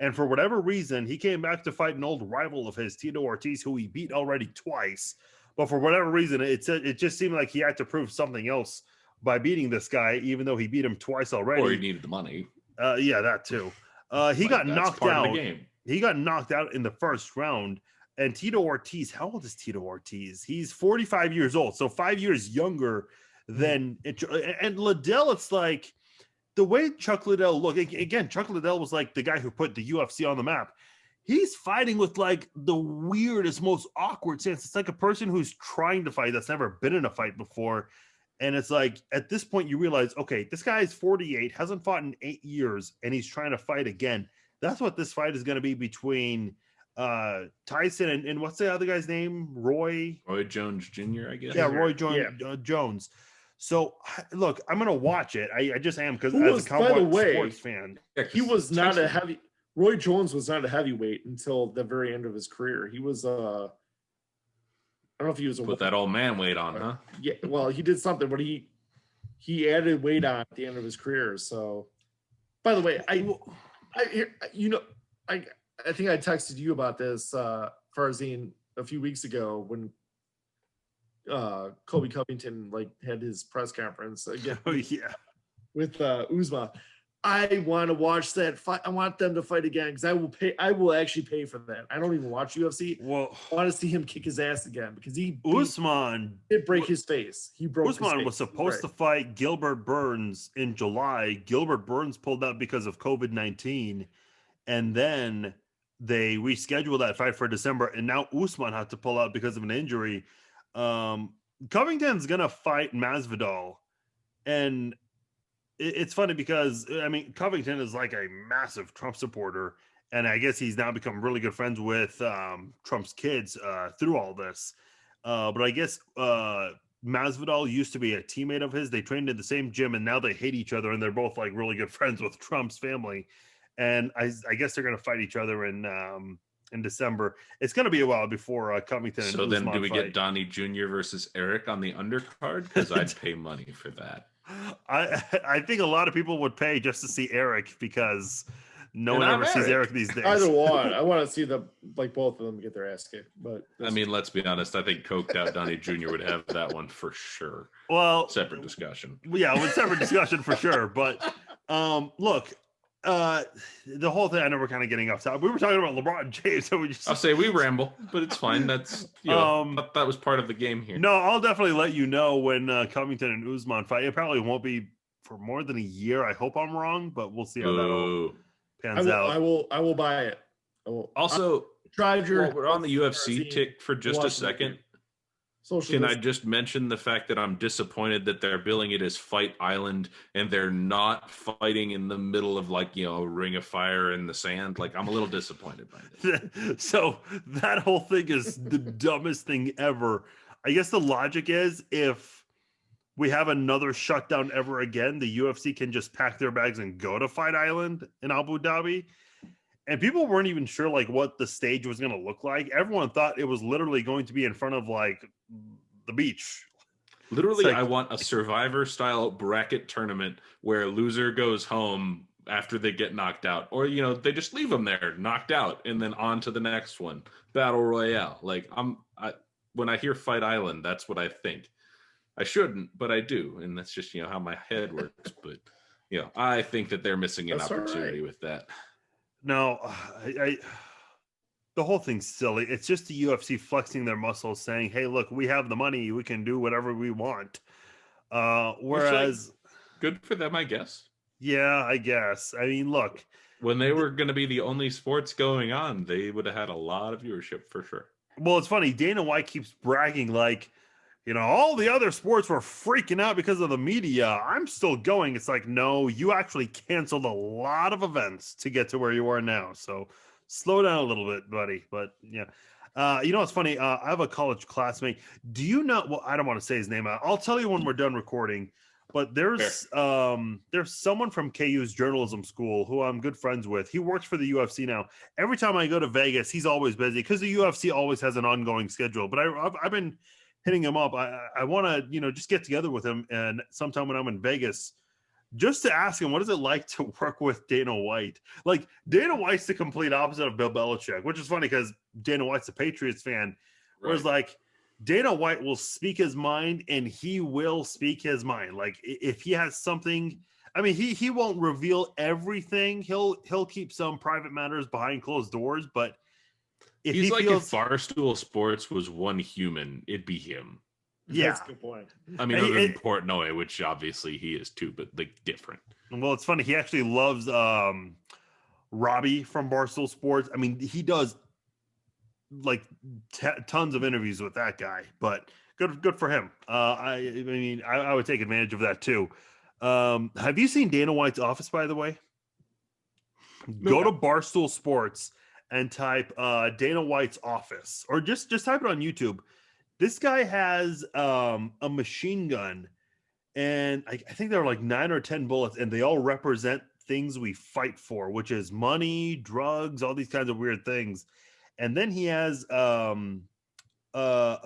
And for whatever reason, he came back to fight an old rival of his, Tito Ortiz, who he beat already twice. But for whatever reason, it just seemed like he had to prove something else by beating this guy, even though he beat him twice already. Or he needed the money. Yeah, that too. He got knocked out. He got knocked out in the first round. And Tito Ortiz, how old is Tito Ortiz? He's 45 years old, so 5 years younger than and Liddell. It's like the way Chuck Liddell looked. Again, Chuck Liddell was like the guy who put the UFC on the map. He's fighting with like the weirdest, most awkward stance. It's like a person who's trying to fight that's never been in a fight before. And it's like at this point you realize, okay, this guy is 48, hasn't fought in 8 years, and he's trying to fight again. That's what this fight is going to be between Tyson and what's the other guy's name? Roy Jones Jr., I guess. Yeah, Roy Jones. So look, I'm gonna watch it. I just am because as a Cowboy sports fan, he was not a heavy. Roy Jones was not a heavyweight until the very end of his career. He was I don't know if he was put that old man weight on, huh? Yeah, well, he did something, but he added weight on at the end of his career. So, by the way, I think I texted you about this, Farzin, a few weeks ago when Kobe Covington had his press conference again. Oh yeah, with Usman. I want to watch that fight. I want them to fight again because I will pay. I will actually pay for that. I don't even watch UFC. Well, I want to see him kick his ass again because Usman did break his face. He broke. Usman was supposed to fight Gilbert Burns in July. Gilbert Burns pulled out because of COVID-19, and then they rescheduled that fight for December. And now Usman had to pull out because of an injury. Covington's gonna fight Masvidal, and it's funny because I mean Covington is like a massive Trump supporter, and I guess he's now become really good friends with Trump's kids through all this. But I guess Masvidal used to be a teammate of his. They trained in the same gym, and now they hate each other, and they're both like really good friends with Trump's family. And I guess they're gonna fight each other in December. It's gonna be a while before Covington. So then, do we get Donnie Jr. versus Eric on the undercard? Because I'd pay money for that. I think a lot of people would pay just to see Eric because no one ever sees Eric these days. Either one. I want to see both of them get their ass kicked. But I mean, let's be honest. I think coked out Donnie Jr. would have that one for sure. Well, separate discussion. Yeah, separate discussion for sure. But look, the whole thing, I know we're kind of getting off topic. We were talking about LeBron James, so we just I'll say we ramble, but it's fine. That's that was part of the game here. No, I'll definitely let you know when Covington and Usman fight. It probably won't be for more than a year. I hope I'm wrong, but we'll see how that all pans out. I will buy it. Also, drive your. We're on the UFC tick for just a second. Can I just mention the fact that I'm disappointed that they're billing it as Fight Island and they're not fighting in the middle of a ring of fire in the sand? Like, I'm a little disappointed by this. So that whole thing is the dumbest thing ever. I guess the logic is if we have another shutdown ever again, the UFC can just pack their bags and go to Fight Island in Abu Dhabi. And people weren't even sure what the stage was going to look like. Everyone thought it was literally going to be in front of the beach. Literally, I want a Survivor style bracket tournament where loser goes home after they get knocked out, or they just leave them there knocked out and then on to the next one. Battle Royale. When I hear Fight Island, that's what I think. I shouldn't, but I do, and that's just how my head works. But I think that they're missing an opportunity with that. No, the whole thing's silly. It's just the UFC flexing their muscles, saying, "Hey, look, we have the money. We can do whatever we want." Whereas, good for them, I guess. Yeah, I guess. I mean, look, when they were going to be the only sports going on, they would have had a lot of viewership for sure. Well, it's funny. Dana White keeps bragging all the other sports were freaking out because of the media. I'm still going. It's like, no, you actually canceled a lot of events to get to where you are now. So slow down a little bit, buddy. But yeah. What's funny? I have a college classmate. Do you know? Well, I don't want to say his name out. I'll tell you when we're done recording. But there's someone from KU's journalism school who I'm good friends with. He works for the UFC now. Every time I go to Vegas, he's always busy because the UFC always has an ongoing schedule. But I've been hitting him up. I want to, just get together with him and sometime when I'm in Vegas, just to ask him, what is it like to work with Dana White? Dana White's the complete opposite of Bill Belichick, which is funny because Dana White's a Patriots fan. Right. Whereas Dana White will speak his mind and he will speak his mind. If he has something, I mean, he won't reveal everything. He'll keep some private matters behind closed doors, but if if Barstool Sports was one human, it'd be him. Yeah, that's a good point. I mean, other than Portnoy, which obviously he is too, but different. Well, it's funny. He actually loves Robbie from Barstool Sports. I mean, he does tons of interviews with that guy. But good for him. I would take advantage of that too. Have you seen Dana White's office, by the way? No. Go to Barstool Sports and type Dana White's office, or just type it on YouTube. This guy has a machine gun, and I think there are 9 or 10 bullets, and they all represent things we fight for, which is money, drugs, all these kinds of weird things. And then he has a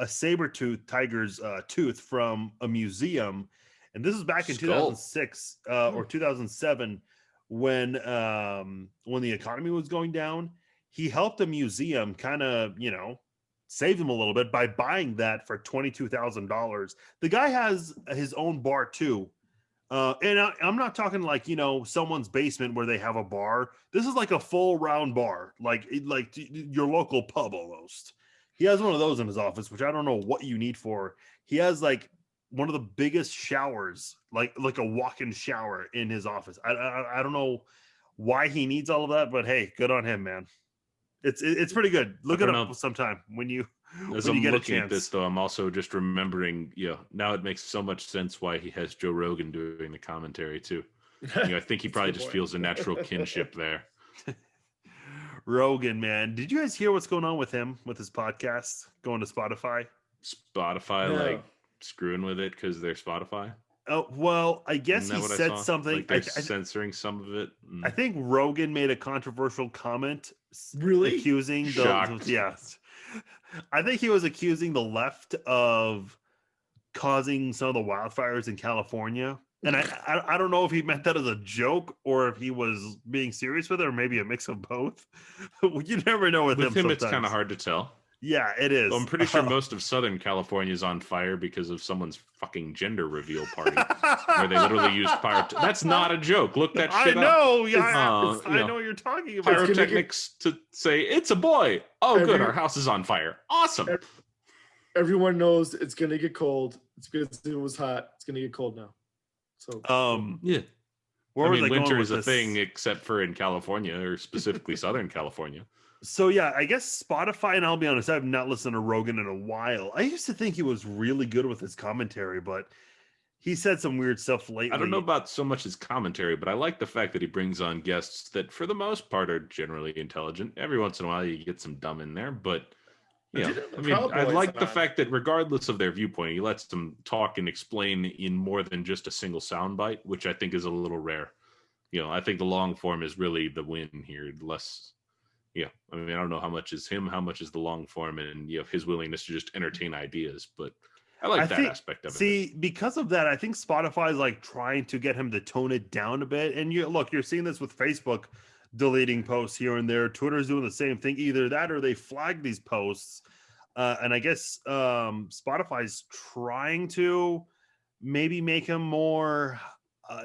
saber-tooth tiger's tooth from a museum, and this is back in 2006 or 2007 when the economy was going down. He helped a museum kind of, save them a little bit by buying that for $22,000. The guy has his own bar too. And I'm not talking someone's basement where they have a bar. This is a full round bar, like your local pub almost. He has one of those in his office, which I don't know what you need for. He has one of the biggest showers, like a walk-in shower in his office. I don't know why he needs all of that, but hey, good on him, man. It's pretty good. Look it up sometime when you get a chance. At this, though, I'm also just remembering, now it makes so much sense why he has Joe Rogan doing the commentary too. I think he probably just feels a natural kinship there. Rogan, man, did you guys hear what's going on with him with his podcast going to Spotify? Spotify, screwing with it because they're Spotify. Oh, well, I guess he said something. They're censoring some of it. I think Rogan made a controversial comment. Really? Accusing yes. I think he was accusing the left of causing some of the wildfires in California. And I don't know if he meant that as a joke or if he was being serious with it, or maybe a mix of both. You never know with him. It's kind of hard to tell. Yeah, it is. So I'm pretty sure most of Southern California is on fire because of someone's fucking gender reveal party where they literally used That's not a joke. Look that shit I know. up. Yeah, I I know what you're talking about. Pyrotechnics to say it's a boy. Oh, good. Our house is on fire. Awesome. Everyone knows it's gonna get cold. It's because it was hot. It's gonna get cold now. So yeah. Where was I going winter with is a this? thing except for in California, or specifically Southern California. So yeah, I guess Spotify, and I'll be honest, I've not listened to Rogan in a while. I used to think he was really good with his commentary, but he said some weird stuff lately. I don't know about so much his commentary, but I like the fact that he brings on guests that for the most part are generally intelligent. Every once in a while you get some dumb in there, but I like the fact that regardless of their viewpoint, he lets them talk and explain in more than just a single soundbite, which I think is a little rare. I think the long form is really the win here. I don't know how much is him, how much is the long form, and his willingness to just entertain ideas. But I think, aspect of it. See, because of that, I think Spotify is like trying to get him to tone it down a bit. And you're seeing this with Facebook deleting posts here and there. Twitter's doing the same thing. Either that or they flag these posts. And I guess Spotify's trying to maybe make him more.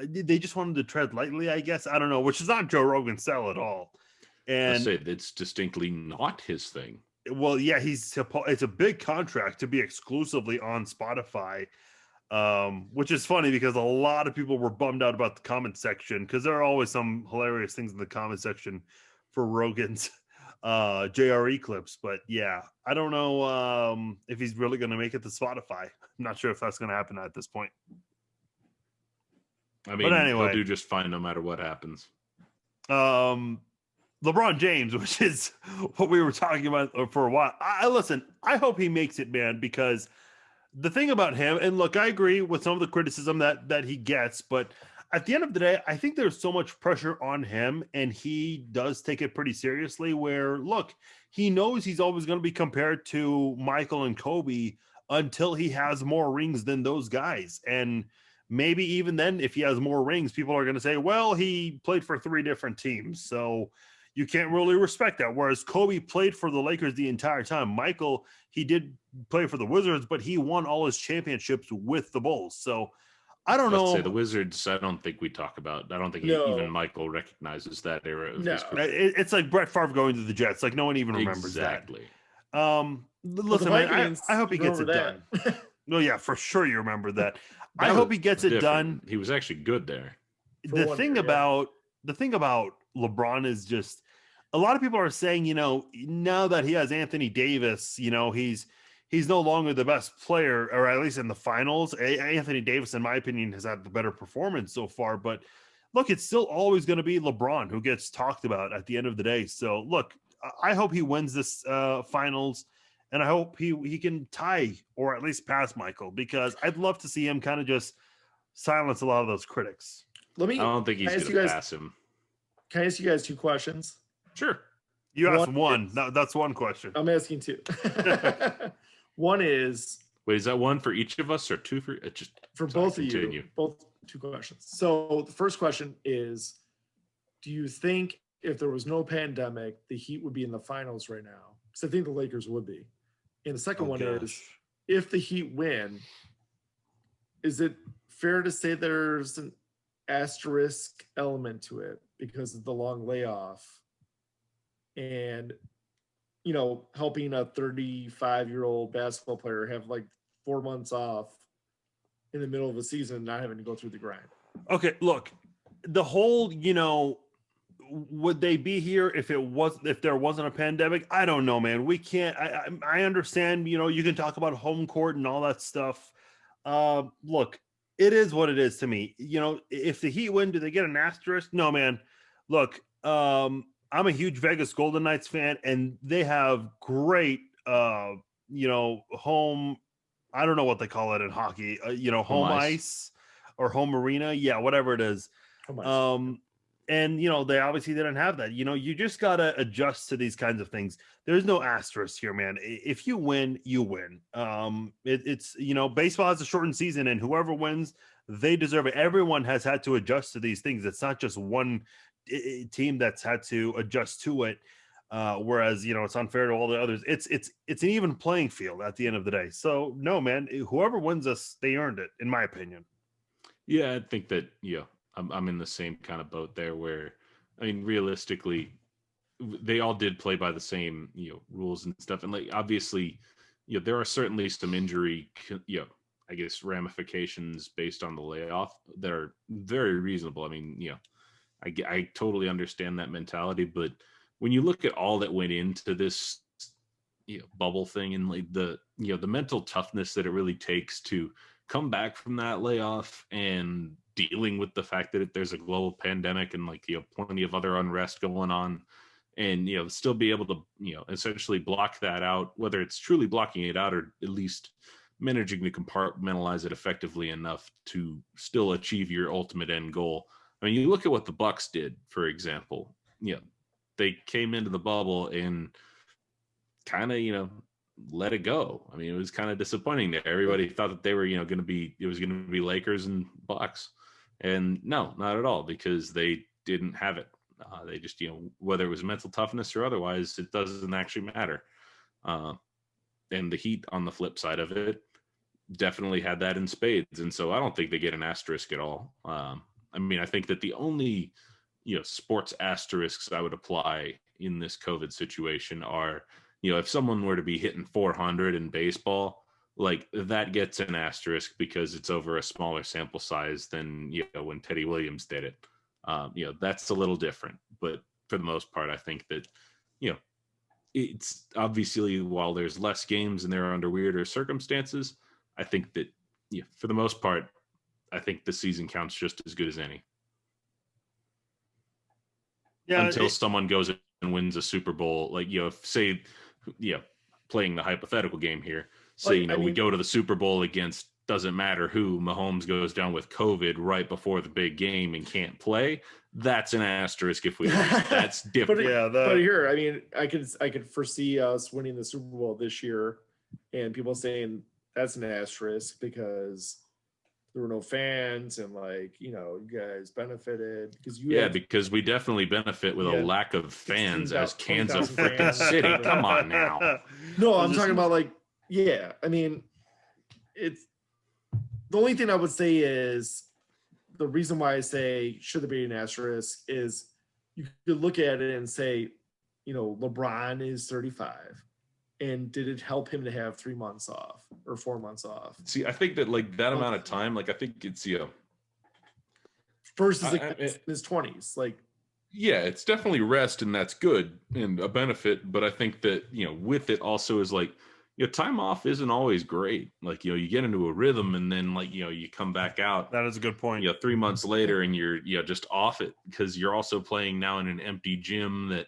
They just wanted to tread lightly, I guess. I don't know, which is not Joe Rogan's style at all. And I say it's distinctly not his thing. Well, yeah, it's a big contract to be exclusively on Spotify, which is funny because a lot of people were bummed out about the comment section because there are always some hilarious things in the comment section for Rogan's JRE clips. But yeah, I don't know if he's really going to make it to Spotify. I'm not sure if that's going to happen at this point. But anyway, he'll do just fine no matter what happens. LeBron James, which is what we were talking about for a while. I hope he makes it, man, because the thing about him, and look, I agree with some of the criticism that he gets, but at the end of the day, I think there's so much pressure on him, and he does take it pretty seriously where, look, he knows he's always going to be compared to Michael and Kobe until he has more rings than those guys. And maybe even then, if he has more rings, people are going to say, well, he played for 3 different teams. So you can't really respect that. Whereas Kobe played for the Lakers the entire time. Michael, he did play for the Wizards, but he won all his championships with the Bulls. So I don't know. Say the Wizards, I don't think we talk about. I don't think even Michael recognizes that era of his career. It's like Brett Favre going to the Jets. Like no one even remembers that. Listen, man, I hope he gets it done. No, yeah, for sure you remember that. I hope he gets it done. He was actually good there. The thing about LeBron is just a lot of people are saying, now that he has Anthony Davis, he's no longer the best player, or at least in the finals. Anthony Davis, in my opinion, has had the better performance so far. But look, it's still always going to be LeBron who gets talked about at the end of the day. So look, I hope he wins this finals, and I hope he can tie or at least pass Michael, because I'd love to see him kind of just silence a lot of those critics. I don't think he's going to pass him. Can I ask you guys 2 questions? Sure. You asked one. That's one question. I'm asking 2. One is... Wait, is that one for each of us or 2 for... both of you. Both 2 questions. So the first question is, do you think if there was no pandemic, the Heat would be in the finals right now? Because I think the Lakers would be. And the second one is, if the Heat win, is it fair to say there's an asterisk element to it because of the long layoff and helping a 35-year-old basketball player have like 4 months off in the middle of a season and not having to go through the grind? Okay, look, the whole would they be here if there wasn't a pandemic? I don't know, man. We can't. I understand, you can talk about home court and all that stuff. Look, it is what it is to me. If the Heat win, do they get an asterisk? No, man. Look, I'm a huge Vegas Golden Knights fan, and they have great, home. I don't know what they call it in hockey. Home ice or home arena. Yeah, whatever it is. And they obviously didn't have that. You just gotta adjust to these kinds of things. There's no asterisk here, man. If you win, you win. It's baseball has a shortened season, and whoever wins, they deserve it. Everyone has had to adjust to these things. It's not just one team that's had to adjust to it. Whereas, it's unfair to all the others. It's an even playing field at the end of the day. So no, man, whoever wins this, they earned it, in my opinion. Yeah, I think that, I'm in the same kind of boat there where, I mean, realistically, they all did play by the same, rules and stuff. And like, obviously, there are certainly some injury, I guess ramifications based on the layoff that are very reasonable. I mean, I totally understand that mentality, but when you look at all that went into this bubble thing and like the mental toughness that it really takes to come back from that layoff and dealing with the fact that there's a global pandemic and like plenty of other unrest going on, and still be able to essentially block that out, whether it's truly blocking it out or at least managing to compartmentalize it effectively enough to still achieve your ultimate end goal. I mean, you look at what the Bucks did, for example. They came into the bubble and kind of let it go. I mean, it was kind of disappointing there. Everybody thought that they were it was going to be Lakers and Bucks, and no, not at all, because they didn't have it. They just whether it was mental toughness or otherwise, it doesn't actually matter. And the Heat, on the flip side of it, definitely had that in spades, and so I don't think they get an asterisk at all. I mean, I think that the only sports asterisks I would apply in this COVID situation are, if someone were to be hitting 400 in baseball, like that gets an asterisk because it's over a smaller sample size than, when Teddy Williams did it. That's a little different, but for the most part, I think that, it's obviously, while there's less games and they're under weirder circumstances, I think that, for the most part, I think the season counts just as good as any. Yeah, until someone goes and wins a Super Bowl, like, say, playing the hypothetical game here, say, we go to the Super Bowl against doesn't matter who, Mahomes goes down with COVID right before the big game and can't play. That's an asterisk if we lose. That's different. But here, I mean, I could foresee us winning the Super Bowl this year, and people saying that's an asterisk because there were no fans, and like, you guys benefited because we definitely benefit with a lack of fans as Kansas freaking City. Come on now. No, I'm talking about like, I mean, it's the only thing I would say is the reason why I say should there be an asterisk is you could look at it and say, LeBron is 35. And did it help him to have 3 months off or 4 months off? See, I think that like that amount of time, like I think it's versus his 20s, like it's definitely rest, and that's good and a benefit. But I think that with it also is like time off isn't always great. Like you get into a rhythm, and then like you come back out. That is a good point. 3 months later, and you're just off it because you're also playing now in an empty gym that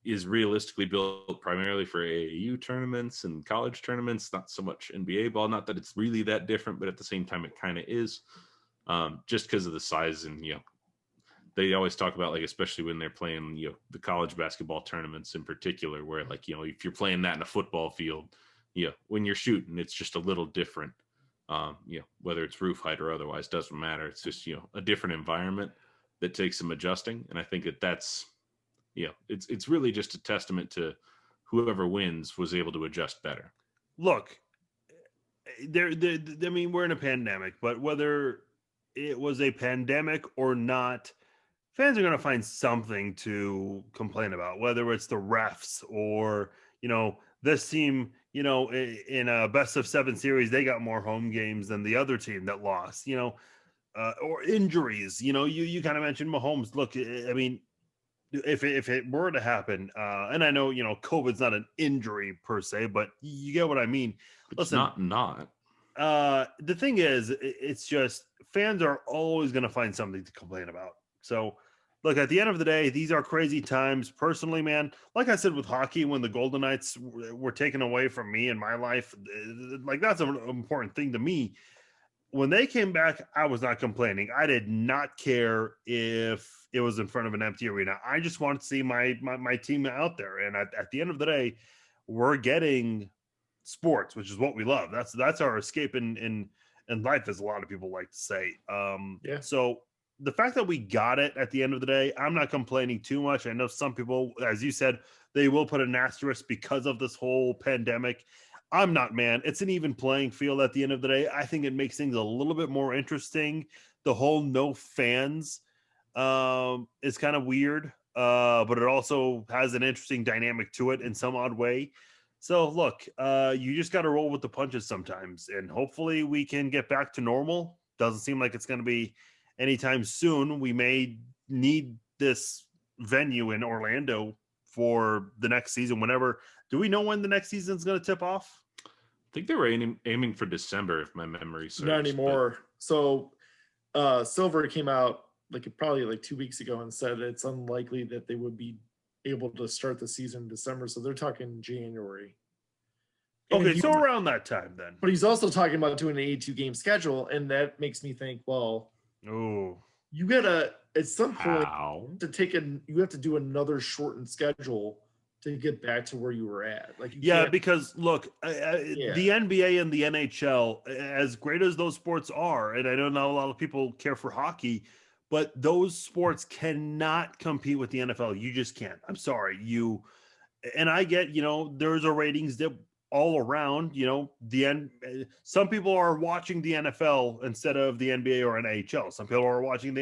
is realistically built primarily for AAU tournaments and college tournaments, not so much NBA ball. Not that it's really that different, but at the same time, it kind of is, just because of the size. And, they always talk about, like, especially when they're playing, the college basketball tournaments in particular, where like, if you're playing that in a football field, when you're shooting, it's just a little different, whether it's roof height or otherwise, doesn't matter. It's just, a different environment that takes some adjusting. And I think that that's, it's really just a testament to whoever wins was able to adjust better. Look, I mean, we're in a pandemic, but whether it was a pandemic or not, fans are going to find something to complain about, whether it's the refs or, this team, in a best of 7 series, they got more home games than the other team that lost, or injuries. You kind of mentioned Mahomes. Look, I mean, if it were to happen, and I know, COVID's not an injury per se, but you get what I mean. It's not. The thing is, it's just fans are always going to find something to complain about. So, look, at the end of the day, these are crazy times. Personally, man, like I said with hockey, when the Golden Knights were taken away from me in my life, like that's an important thing to me. When they came back, I was not complaining. I did not care if it was in front of an empty arena. I just wanted to see my team out there. And at the end of the day, we're getting sports, which is what we love. That's our escape in life, as a lot of people like to say. So the fact that we got it at the end of the day, I'm not complaining too much. I know some people, as you said, they will put an asterisk because of this whole pandemic. I'm not, man. It's an even playing field at the end of the day. I think it makes things a little bit more interesting. The whole no fans is kind of weird, but it also has an interesting dynamic to it in some odd way. So look, you just got to roll with the punches sometimes, and hopefully we can get back to normal. Doesn't seem like it's going to be anytime soon. We may need this venue in Orlando for the next season. Whenever, do we know when the next season is going to tip off? I think they were aiming for December, if my memory serves. Not anymore. So Silver came out probably like 2 weeks ago and said it's unlikely that they would be able to start the season in December. So they're talking January. Okay, so around that time then. But he's also talking about doing an 82 game schedule, and that makes me think, well, you gotta at some point you have to do another shortened schedule to get back to where you were at. Because look, the NBA and the NHL, as great as those sports are, and I don't know a lot of people care for hockey, but those sports cannot compete with the NFL. You just can't. I'm sorry. And I get, there's a ratings dip all around, some people are watching the NFL instead of the NBA or NHL. Some people are watching the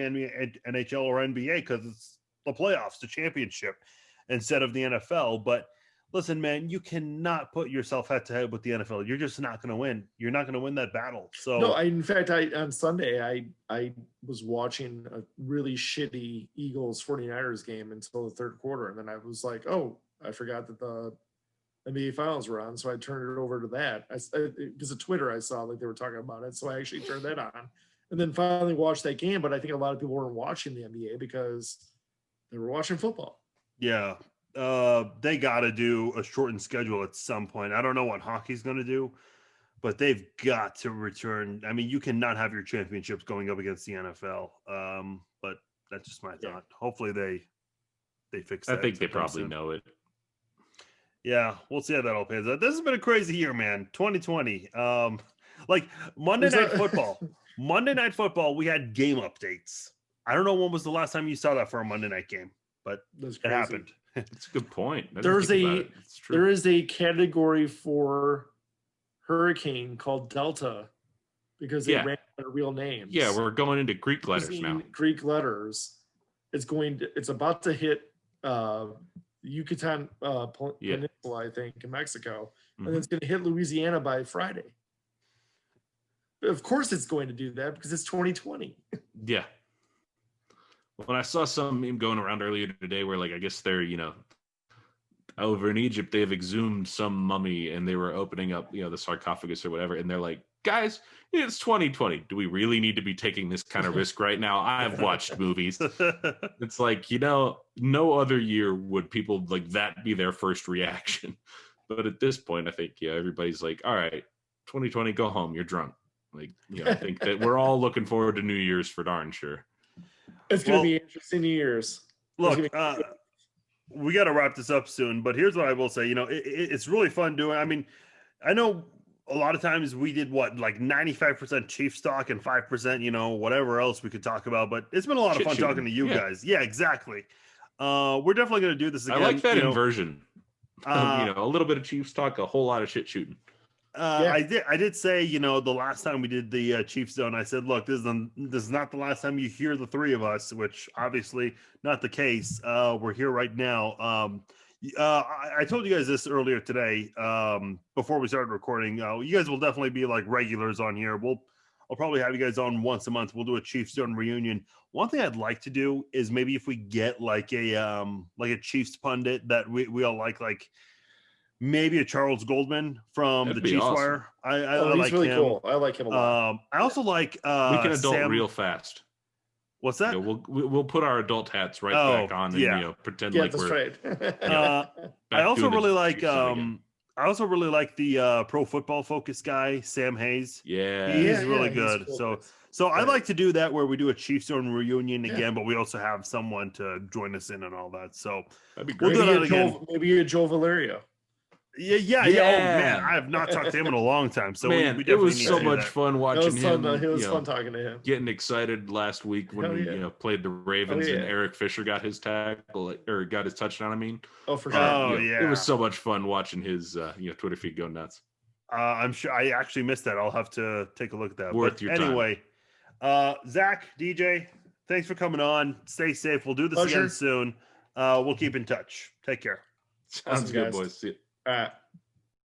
NHL or NBA because it's the playoffs, the championship, instead of the NFL. But listen, man, you cannot put yourself head to head with the NFL. You're just not going to win. You're not going to win that battle. So no, in fact, on Sunday, I was watching a really shitty Eagles 49ers game until the third quarter. And then I was like, oh, I forgot that the NBA finals were on. So I turned it over to that. Because of Twitter, I saw they were talking about it. So I actually turned that on and then finally watched that game. But I think a lot of people weren't watching the NBA because they were watching football. Yeah. They got to do a shortened schedule at some point. I don't know what hockey's going to do, but they've got to return. I mean, you cannot have your championships going up against the NFL. But that's just my thought. Hopefully they fix that. I think they probably know it. Yeah, we'll see how that all pans out. This has been a crazy year, man. 2020. Monday Night Football, we had game updates. I don't know when was the last time you saw that for a Monday night game, but it happened. That's a good point. There is a category for hurricane called Delta because they ran out of real names. Yeah, we're going into Greek letters now. Greek letters. It's about to hit Yucatan Peninsula, I think, in Mexico, and then it's going to hit Louisiana by Friday. Of course, it's going to do that because it's 2020. Yeah. When I saw some meme going around earlier today where, I guess they're, over in Egypt, they've exhumed some mummy and they were opening up, the sarcophagus or whatever. And they're like, guys, it's 2020. Do we really need to be taking this kind of risk right now? I've watched movies. It's no other year would people like that be their first reaction. But at this point, I think, everybody's like, all right, 2020, go home. You're drunk. I think that we're all looking forward to New Year's for darn sure. It's going to be interesting years. Look, we got to wrap this up soon, but here's what I will say. It's really fun doing. I mean, I know a lot of times we did 95% Chiefs talk and 5%, whatever else we could talk about, but it's been a lot of fun talking to you guys. Yeah, exactly. We're definitely going to do this again. I like that inversion. A little bit of Chiefs talk, a whole lot of shit shooting. I did say, the last time we did the Chiefs Zone, I said, look, this is not the last time you hear the three of us, which obviously not the case. We're here right now. I told you guys this earlier today, before we started recording. You guys will definitely be regulars on here. I'll probably have you guys on once a month. We'll do a Chiefs Zone reunion. One thing I'd like to do is maybe if we get a Chiefs pundit that we all like maybe a Charles Goldman from the Chiefs Wire. I he's really cool. I like him a lot. I also like we can adult real fast. What's that? We'll put our adult hats back on and pretend like that's we're right. I also really like the Pro Football Focus guy, Sam Hayes. Yeah. He's really good. Cool. So I'd like to do that where we do a Chiefs Zone reunion again, but we also have someone to join us in and all that. So that'd be great. We'll do that again. Maybe a Joe Valerio. Yeah. Oh man, I have not talked to him in a long time. So man, we it definitely was need so to do much that. fun It watching was fun. him. It was you know, fun talking to him. getting excited last week when Hell we yeah. played the Ravens yeah. and Eric Fisher got his tackle or got his touchdown. I mean, Oh, for sure. Oh, it yeah. was so much fun watching his Twitter feed go nuts. I'm sure I actually missed that. I'll have to take a look at that. Worth But your time. anyway, Zach, DJ, thanks for coming on. Stay safe. We'll do this Pleasure. again soon. We'll keep in touch. Take care. Sounds Awesome, good, guys. boys. See ya. All right.